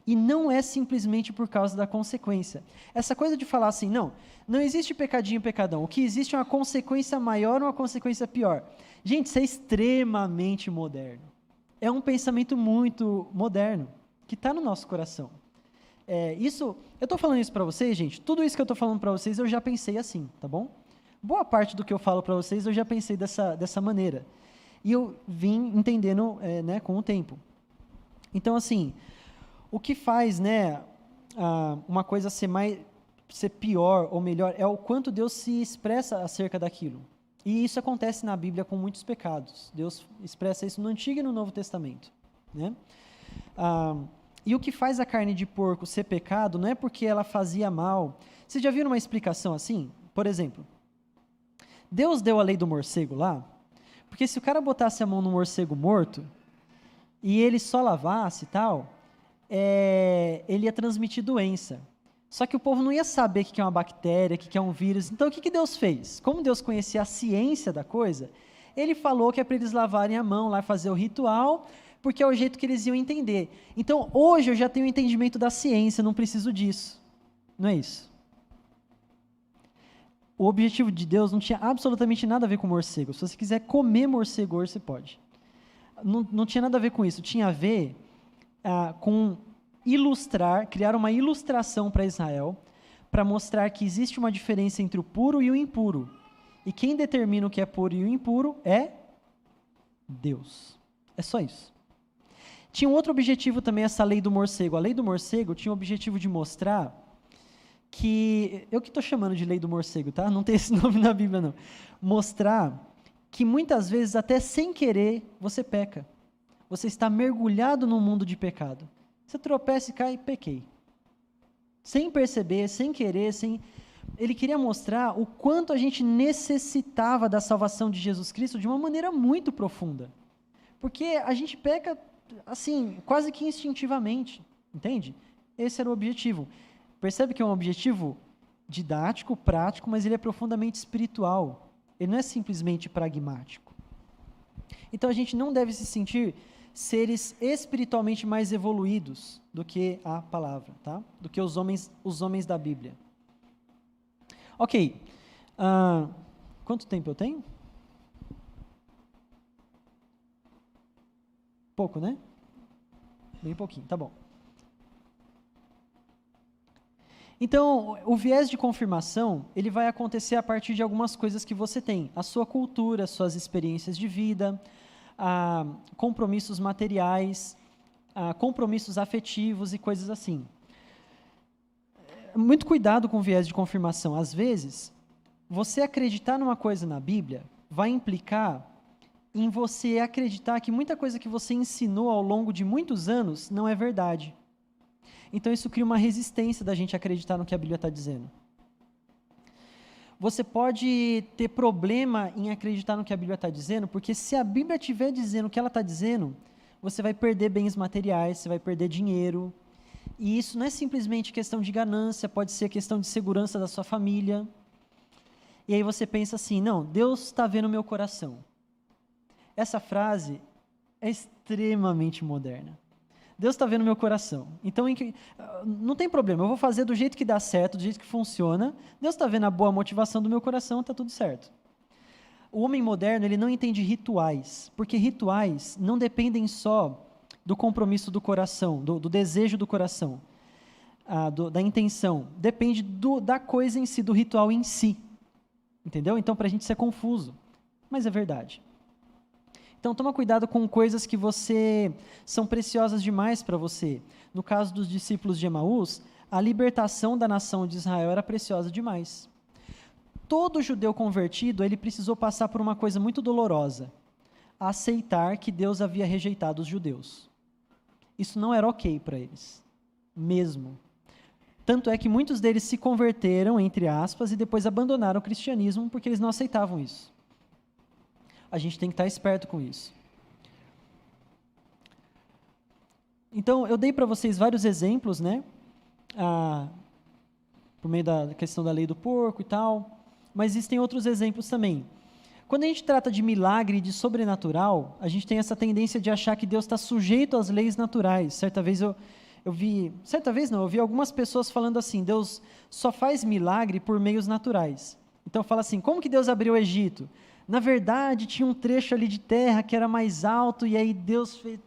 E não é simplesmente por causa da consequência. Essa coisa de falar assim, não existe pecadinho e pecadão. O que existe é uma consequência maior ou uma consequência pior. Gente, isso é extremamente moderno. É um pensamento muito moderno, que está no nosso coração. Eu estou falando isso para vocês, gente, tudo isso que eu estou falando para vocês eu já pensei assim, tá bom? Boa parte do que eu falo para vocês eu já pensei dessa maneira. E eu vim entendendo com o tempo. Então, assim, o que faz uma coisa ser pior ou melhor é o quanto Deus se expressa acerca daquilo. E isso acontece na Bíblia com muitos pecados. Deus expressa isso no Antigo e no Novo Testamento. Né? E o que faz a carne de porco ser pecado não é porque ela fazia mal. Vocês já viram uma explicação assim? Por exemplo, Deus deu a lei do morcego lá, porque se o cara botasse a mão no morcego morto e ele só lavasse e tal, ele ia transmitir doença. Só que o povo não ia saber o que é uma bactéria, o que é um vírus. Então, o que Deus fez? Como Deus conhecia a ciência da coisa, ele falou que é para eles lavarem a mão lá e fazer o ritual, porque é o jeito que eles iam entender. Então, hoje eu já tenho o entendimento da ciência, não preciso disso. Não é isso? O objetivo de Deus não tinha absolutamente nada a ver com morcego. Se você quiser comer morcego hoje, você pode. Não tinha nada a ver com isso. Tinha a ver com criar uma ilustração para Israel, para mostrar que existe uma diferença entre o puro e o impuro. E quem determina o que é puro e o impuro é Deus. É só isso. Tinha um outro objetivo também, essa lei do morcego. A lei do morcego tinha o objetivo de mostrar que... Eu que estou chamando de lei do morcego, tá? Não tem esse nome na Bíblia, não. Mostrar que muitas vezes, até sem querer, você peca. Você está mergulhado num mundo de pecado. Você tropeça e cai, pequei. Sem perceber, sem querer, sem... Ele queria mostrar o quanto a gente necessitava da salvação de Jesus Cristo de uma maneira muito profunda. Porque a gente peca, assim, quase que instintivamente, entende? Esse era o objetivo. Percebe que é um objetivo didático, prático, mas ele é profundamente espiritual. Ele não é simplesmente pragmático. Então a gente não deve se sentir seres espiritualmente mais evoluídos do que a palavra, tá? Do que os homens da Bíblia. Ok. Quanto tempo eu tenho? Pouco, né? Bem pouquinho, tá bom. Então, o viés de confirmação, ele vai acontecer a partir de algumas coisas que você tem. A sua cultura, suas experiências de vida, compromissos materiais, compromissos afetivos e coisas assim. Muito cuidado com o viés de confirmação. Às vezes, você acreditar numa coisa na Bíblia vai implicar em você acreditar que muita coisa que você ensinou ao longo de muitos anos não é verdade. Então, isso cria uma resistência da gente acreditar no que a Bíblia está dizendo. Você pode ter problema em acreditar no que a Bíblia está dizendo, porque se a Bíblia estiver dizendo o que ela está dizendo, você vai perder bens materiais, você vai perder dinheiro. E isso não é simplesmente questão de ganância, pode ser questão de segurança da sua família. E aí você pensa assim, não, Deus está vendo o meu coração. Essa frase é extremamente moderna. Deus está vendo meu coração. Então, não tem problema, eu vou fazer do jeito que dá certo, do jeito que funciona. Deus está vendo a boa motivação do meu coração, está tudo certo. O homem moderno, ele não entende rituais, porque rituais não dependem só do compromisso do coração, do desejo do coração, da intenção. Depende da coisa em si, do ritual em si. Entendeu? Então, para a gente isso é confuso, mas é verdade. Então, toma cuidado com coisas que são preciosas demais para você. No caso dos discípulos de Emaús, a libertação da nação de Israel era preciosa demais. Todo judeu convertido, ele precisou passar por uma coisa muito dolorosa, aceitar que Deus havia rejeitado os judeus. Isso não era ok para eles, mesmo. Tanto é que muitos deles se converteram, entre aspas, e depois abandonaram o cristianismo porque eles não aceitavam isso. A gente tem que estar esperto com isso. Então, eu dei para vocês vários exemplos, né? Por meio da questão da lei do porco e tal, mas existem outros exemplos também. Quando a gente trata de milagre e de sobrenatural, a gente tem essa tendência de achar que Deus está sujeito às leis naturais. Certa vez eu vi algumas pessoas falando assim, Deus só faz milagre por meios naturais. Então fala assim, como que Deus abriu o Egito? Na verdade, tinha um trecho ali de terra que era mais alto, e aí Deus fez,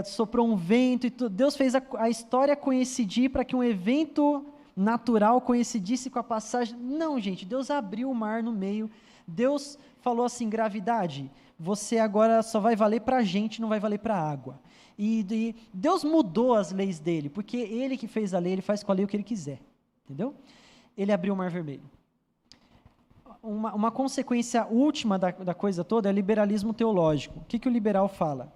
soprou um vento, e Deus fez a história coincidir para que um evento natural coincidisse com a passagem. Não, gente, Deus abriu o mar no meio, Deus falou assim, gravidade, você agora só vai valer para a gente, não vai valer para a água. E Deus mudou as leis dele, porque ele que fez a lei, ele faz com a lei o que ele quiser, entendeu? Ele abriu o mar vermelho. Uma consequência última da coisa toda é o liberalismo teológico. O que o liberal fala?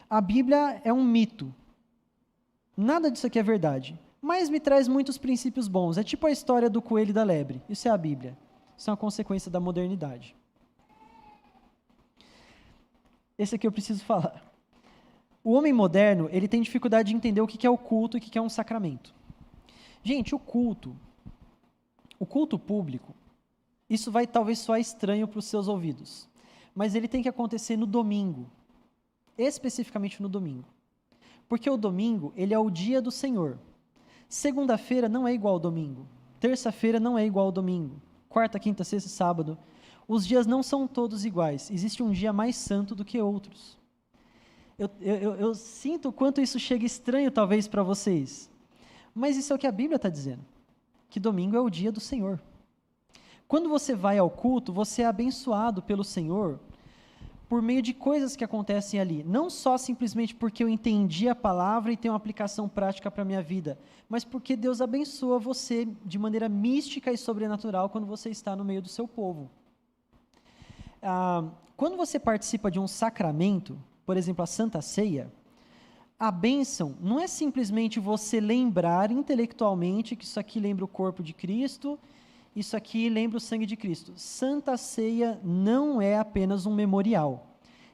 A Bíblia é um mito. Nada disso aqui é verdade. Mas me traz muitos princípios bons. É tipo a história do coelho e da lebre. Isso é a Bíblia. Isso é uma consequência da modernidade. Esse aqui eu preciso falar. O homem moderno, ele tem dificuldade de entender o que é o culto e o que é um sacramento. Gente, o culto público, isso vai talvez soar estranho para os seus ouvidos, mas ele tem que acontecer no domingo, especificamente no domingo, porque o domingo, ele é o dia do Senhor. Segunda-feira não é igual ao domingo, terça-feira não é igual ao domingo, quarta, quinta, sexta, sábado, os dias não são todos iguais, existe um dia mais santo do que outros. Eu sinto o quanto isso chega estranho talvez para vocês, mas isso é o que a Bíblia está dizendo, que domingo é o dia do Senhor. Quando você vai ao culto, você é abençoado pelo Senhor por meio de coisas que acontecem ali. Não só simplesmente porque eu entendi a palavra e tenho uma aplicação prática para a minha vida, mas porque Deus abençoa você de maneira mística e sobrenatural quando você está no meio do seu povo. Quando você participa de um sacramento, por exemplo, a Santa Ceia, a bênção não é simplesmente você lembrar intelectualmente que isso aqui lembra o corpo de Cristo, isso aqui lembra o sangue de Cristo. Santa Ceia não é apenas um memorial.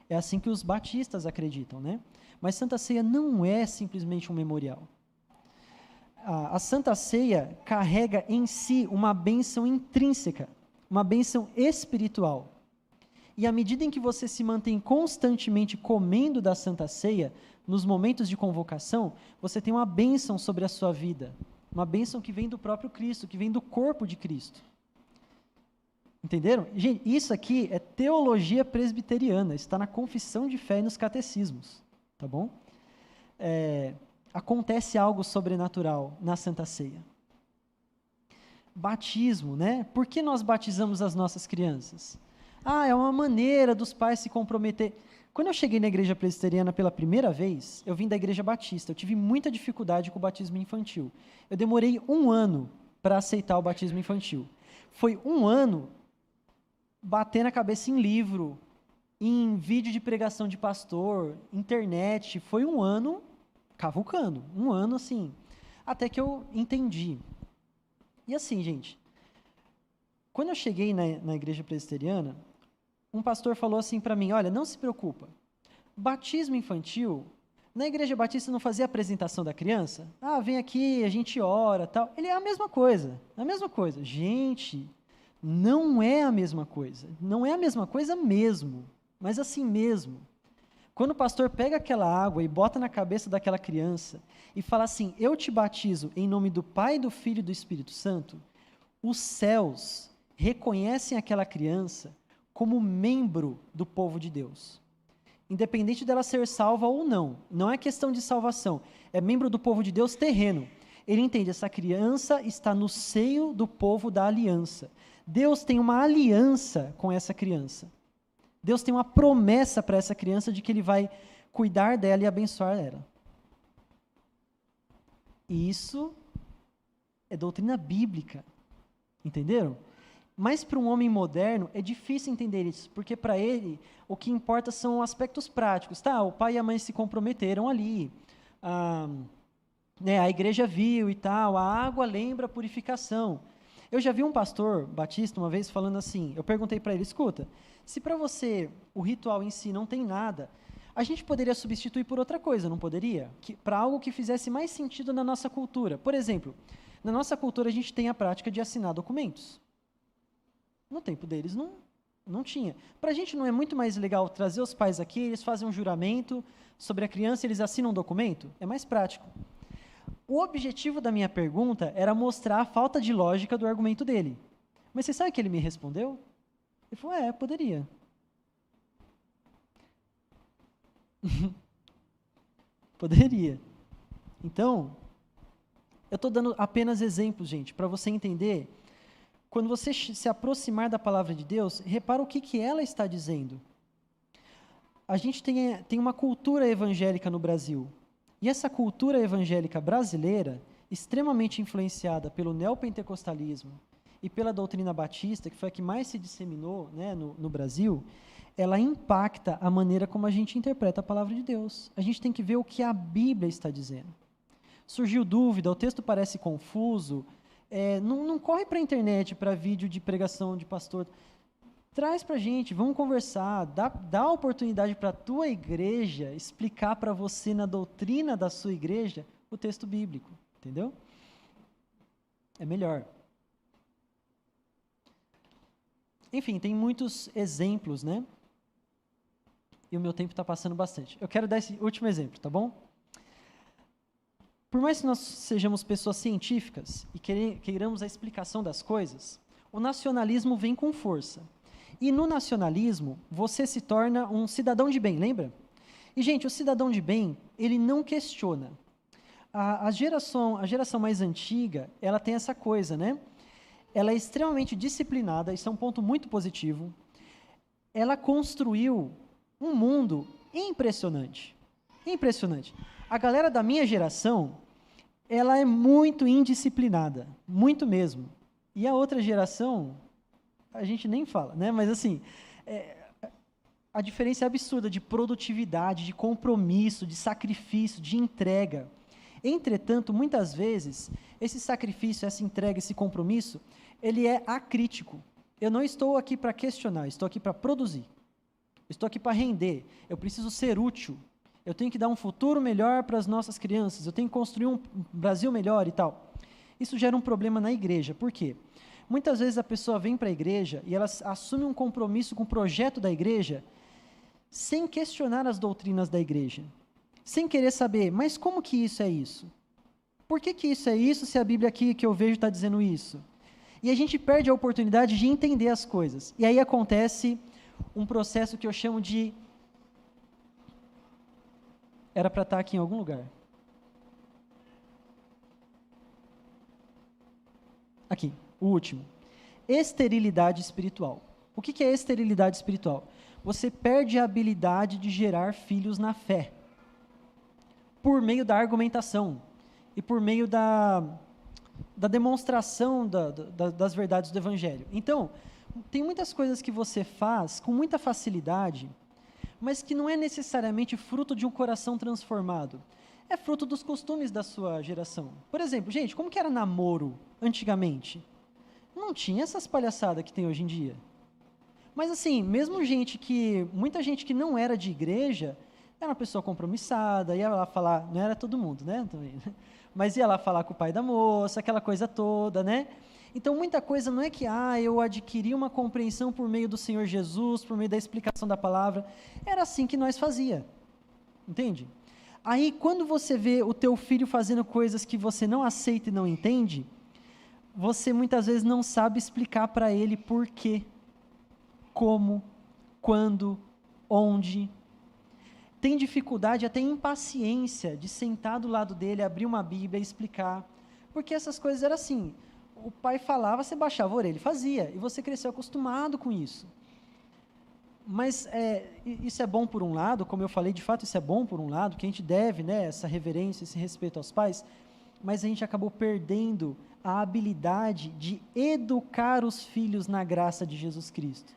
É assim que os batistas acreditam, né? Mas Santa Ceia não é simplesmente um memorial. A Santa Ceia carrega em si uma bênção intrínseca, uma bênção espiritual. E à medida em que você se mantém constantemente comendo da Santa Ceia, nos momentos de convocação, você tem uma bênção sobre a sua vida. Uma bênção que vem do próprio Cristo, que vem do corpo de Cristo. Entenderam? Gente, isso aqui é teologia presbiteriana, está na confissão de fé e nos catecismos. Tá bom? Acontece algo sobrenatural na Santa Ceia. Batismo, né? Por que nós batizamos as nossas crianças? É uma maneira dos pais se comprometer. Quando eu cheguei na igreja presbiteriana pela primeira vez, eu vim da igreja batista. Eu tive muita dificuldade com o batismo infantil. Eu demorei 1 ano para aceitar o batismo infantil. Foi 1 ano batendo a cabeça em livro, em vídeo de pregação de pastor, internet. Foi 1 ano cavucando. 1 ano, assim, até que eu entendi. E assim, gente, quando eu cheguei na igreja presbiteriana, um pastor falou assim para mim, olha, não se preocupa, batismo infantil, na igreja batista não fazia apresentação da criança? Vem aqui, a gente ora, tal. Ele é a mesma coisa. Gente, não é a mesma coisa. Não é a mesma coisa mesmo, mas assim mesmo. Quando o pastor pega aquela água e bota na cabeça daquela criança e fala assim, eu te batizo em nome do Pai, do Filho e do Espírito Santo, os céus reconhecem aquela criança como membro do povo de Deus. Independente dela ser salva ou não. Não é questão de salvação. É membro do povo de Deus terreno. Ele entende, essa criança está no seio do povo da aliança. Deus tem uma aliança com essa criança. Deus tem uma promessa para essa criança de que Ele vai cuidar dela e abençoar ela. E isso é doutrina bíblica. Entenderam? Mas para um homem moderno é difícil entender isso, porque para ele o que importa são aspectos práticos. O pai e a mãe se comprometeram ali, a igreja viu e tal, a água lembra a purificação. Eu já vi um pastor batista uma vez falando assim, eu perguntei para ele, escuta, se para você o ritual em si não tem nada, a gente poderia substituir por outra coisa, não poderia? Para algo que fizesse mais sentido na nossa cultura. Por exemplo, na nossa cultura a gente tem a prática de assinar documentos. No tempo deles não tinha. Para a gente não é muito mais legal trazer os pais aqui, eles fazem um juramento sobre a criança, eles assinam um documento? É mais prático. O objetivo da minha pergunta era mostrar a falta de lógica do argumento dele. Mas você sabe o que ele me respondeu? Ele falou, poderia. Poderia. Então, eu estou dando apenas exemplos, gente, para você entender. Quando você se aproximar da palavra de Deus, repara o que ela está dizendo. A gente tem uma cultura evangélica no Brasil. E essa cultura evangélica brasileira, extremamente influenciada pelo neopentecostalismo e pela doutrina batista, que foi a que mais se disseminou, né, no Brasil, ela impacta a maneira como a gente interpreta a palavra de Deus. A gente tem que ver o que a Bíblia está dizendo. Surgiu dúvida, o texto parece confuso, não corre para a internet, para vídeo de pregação de pastor. Traz para a gente, vamos conversar, dá oportunidade para a tua igreja explicar para você na doutrina da sua igreja o texto bíblico, entendeu? É melhor. Enfim, tem muitos exemplos, né? E o meu tempo está passando bastante. Eu quero dar esse último exemplo, tá bom? Por mais que nós sejamos pessoas científicas e queiramos a explicação das coisas, o nacionalismo vem com força. E no nacionalismo, você se torna um cidadão de bem, lembra? E, gente, o cidadão de bem, ele não questiona. A geração mais antiga, ela tem essa coisa, né? Ela é extremamente disciplinada, isso é um ponto muito positivo. Ela construiu Um mundo impressionante. Impressionante. A galera da minha geração, ela é muito indisciplinada, muito mesmo. E a outra geração, a gente nem fala, né? Mas assim, a diferença é absurda de produtividade, de compromisso, de sacrifício, de entrega. Entretanto, muitas vezes, esse sacrifício, essa entrega, esse compromisso, ele é acrítico. Eu não estou aqui para questionar, estou aqui para produzir. Estou aqui para render. Eu preciso ser útil. Eu tenho que dar um futuro melhor para as nossas crianças. Eu tenho que construir um Brasil melhor e tal. Isso gera um problema na igreja. Por quê? Muitas vezes a pessoa vem para a igreja e ela assume um compromisso com o projeto da igreja sem questionar as doutrinas da igreja. Sem querer saber, mas como que isso é isso? Por que isso é isso se a Bíblia aqui que eu vejo está dizendo isso? E a gente perde a oportunidade de entender as coisas. E aí acontece um processo que eu chamo de... Era para estar aqui em algum lugar. Aqui, o último. Esterilidade espiritual. O que é esterilidade espiritual? Você perde a habilidade de gerar filhos na fé. Por meio da argumentação. E por meio da demonstração das verdades do Evangelho. Então, tem muitas coisas que você faz com muita facilidade, mas que não é necessariamente fruto de um coração transformado. É fruto dos costumes da sua geração. Por exemplo, gente, como que era namoro antigamente? Não tinha essas palhaçadas que tem hoje em dia. Mas assim, mesmo muita gente que não era de igreja, era uma pessoa compromissada, ia lá falar, não era todo mundo, né? Também, né? Mas ia lá falar com o pai da moça, aquela coisa toda, né? Então, muita coisa não é que, eu adquiri uma compreensão por meio do Senhor Jesus, por meio da explicação da palavra. Era assim que nós fazia. Entende? Aí, quando você vê o teu filho fazendo coisas que você não aceita e não entende, você muitas vezes não sabe explicar para ele por quê, como, quando, onde. Tem dificuldade, até impaciência de sentar do lado dele, abrir uma Bíblia e explicar. Porque essas coisas eram assim. O pai falava, você baixava a orelha, ele fazia, e você cresceu acostumado com isso. Mas isso é bom por um lado, como eu falei, de fato isso é bom por um lado, que a gente deve, né, essa reverência, esse respeito aos pais, mas a gente acabou perdendo a habilidade de educar os filhos na graça de Jesus Cristo.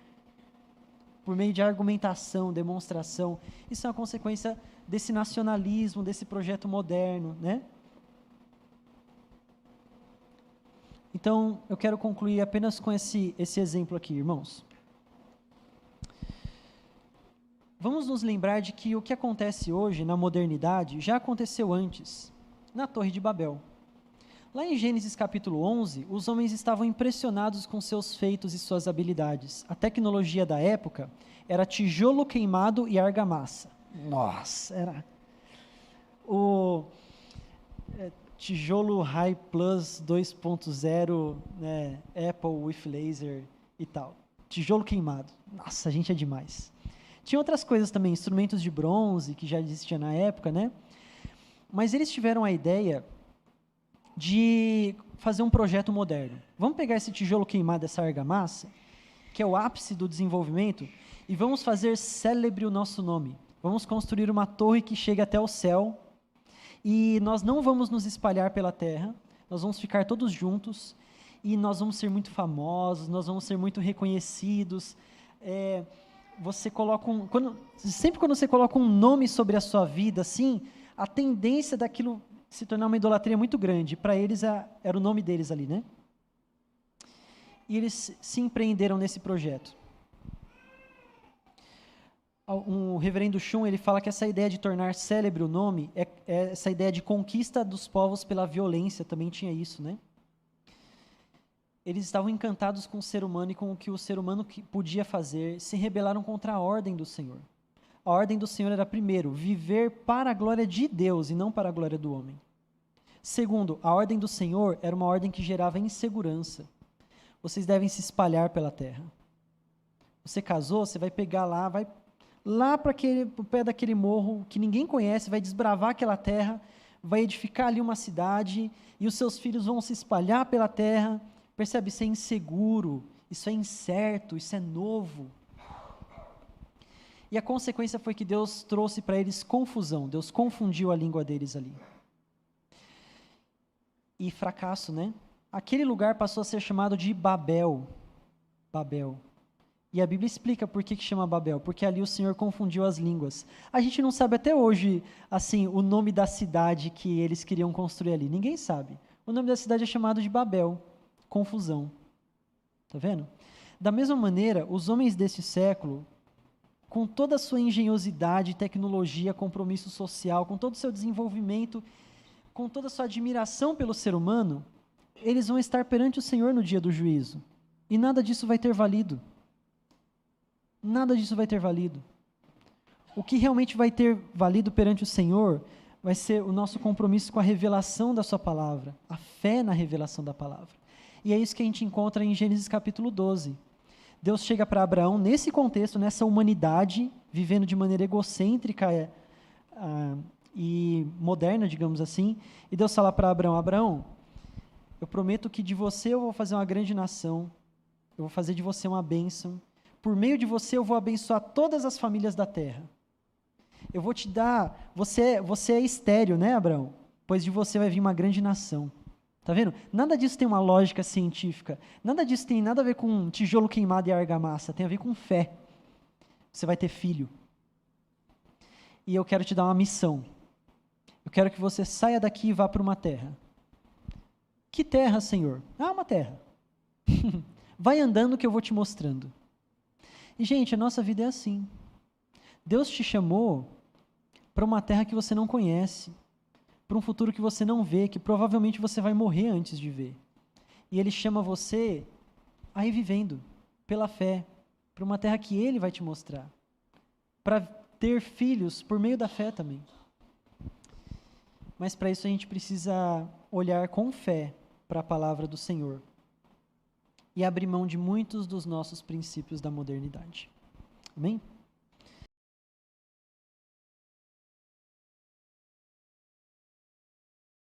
Por meio de argumentação, demonstração. Isso é uma consequência desse nacionalismo, desse projeto moderno, né? Então, eu quero concluir apenas com esse exemplo aqui, irmãos. Vamos nos lembrar de que o que acontece hoje na modernidade já aconteceu antes, na Torre de Babel. Lá em Gênesis capítulo 11, os homens estavam impressionados com seus feitos e suas habilidades. A tecnologia da época era tijolo queimado e argamassa. Nossa, era o tijolo High Plus 2.0, né, Apple with laser e tal. Tijolo queimado. Nossa, a gente é demais. Tinha outras coisas também, instrumentos de bronze, que já existiam na época, né? Mas eles tiveram a ideia de fazer um projeto moderno. Vamos pegar esse tijolo queimado, essa argamassa, que é o ápice do desenvolvimento, e vamos fazer célebre o nosso nome. Vamos construir uma torre que chegue até o céu, e nós não vamos nos espalhar pela terra, nós vamos ficar todos juntos, e nós vamos ser muito famosos, nós vamos ser muito reconhecidos. Você coloca sempre quando você coloca um nome sobre a sua vida, assim, a tendência daquilo se tornar uma idolatria muito grande. Para eles, era o nome deles ali, né? E eles se empreenderam nesse projeto. O reverendo Shun, ele fala que essa ideia de tornar célebre o nome, essa ideia de conquista dos povos pela violência, também tinha isso, né? Eles estavam encantados com o ser humano e com o que o ser humano podia fazer, se rebelaram contra a ordem do Senhor. A ordem do Senhor era, primeiro, viver para a glória de Deus e não para a glória do homem. Segundo, a ordem do Senhor era uma ordem que gerava insegurança. Vocês devem se espalhar pela terra. Você casou, você vai pegar lá, vai lá para o pé daquele morro que ninguém conhece, vai desbravar aquela terra, vai edificar ali uma cidade e os seus filhos vão se espalhar pela terra. Percebe? Isso é inseguro, isso é incerto, isso é novo. E a consequência foi que Deus trouxe para eles confusão, Deus confundiu a língua deles ali. E fracasso, né? Aquele lugar passou a ser chamado de Babel. Babel. E a Bíblia explica por que chama Babel, porque ali o Senhor confundiu as línguas. A gente não sabe até hoje, assim, o nome da cidade que eles queriam construir ali. Ninguém sabe. O nome da cidade é chamado de Babel. Confusão. Tá vendo? Da mesma maneira, os homens desse século, com toda a sua engenhosidade, tecnologia, compromisso social, com todo o seu desenvolvimento, com toda a sua admiração pelo ser humano, eles vão estar perante o Senhor no dia do juízo. E nada disso vai ter valido. Nada disso vai ter valido. O que realmente vai ter valido perante o Senhor vai ser o nosso compromisso com a revelação da sua palavra, a fé na revelação da palavra. E é isso que a gente encontra em Gênesis capítulo 12. Deus chega para Abraão nesse contexto, nessa humanidade, vivendo de maneira egocêntrica e moderna, digamos assim, e Deus fala para Abraão: Abraão, eu prometo que de você eu vou fazer uma grande nação, eu vou fazer de você uma bênção, por meio de você eu vou abençoar todas as famílias da terra. Eu vou te dar, você é estéril, né, Abraão? Pois de você vai vir uma grande nação. Tá vendo? Nada disso tem uma lógica científica, nada disso tem nada a ver com tijolo queimado e argamassa, tem a ver com fé. Você vai ter filho. E eu quero te dar uma missão. Eu quero que você saia daqui e vá para uma terra. Que terra, Senhor? Ah, uma terra. Vai andando que eu vou te mostrando. E, gente, a nossa vida é assim. Deus te chamou para uma terra que você não conhece, para um futuro que você não vê, que provavelmente você vai morrer antes de ver. E Ele chama você a ir vivendo, pela fé, para uma terra que Ele vai te mostrar, para ter filhos por meio da fé também. Mas para isso a gente precisa olhar com fé para a palavra do Senhor e abrir mão de muitos dos nossos princípios da modernidade. Amém?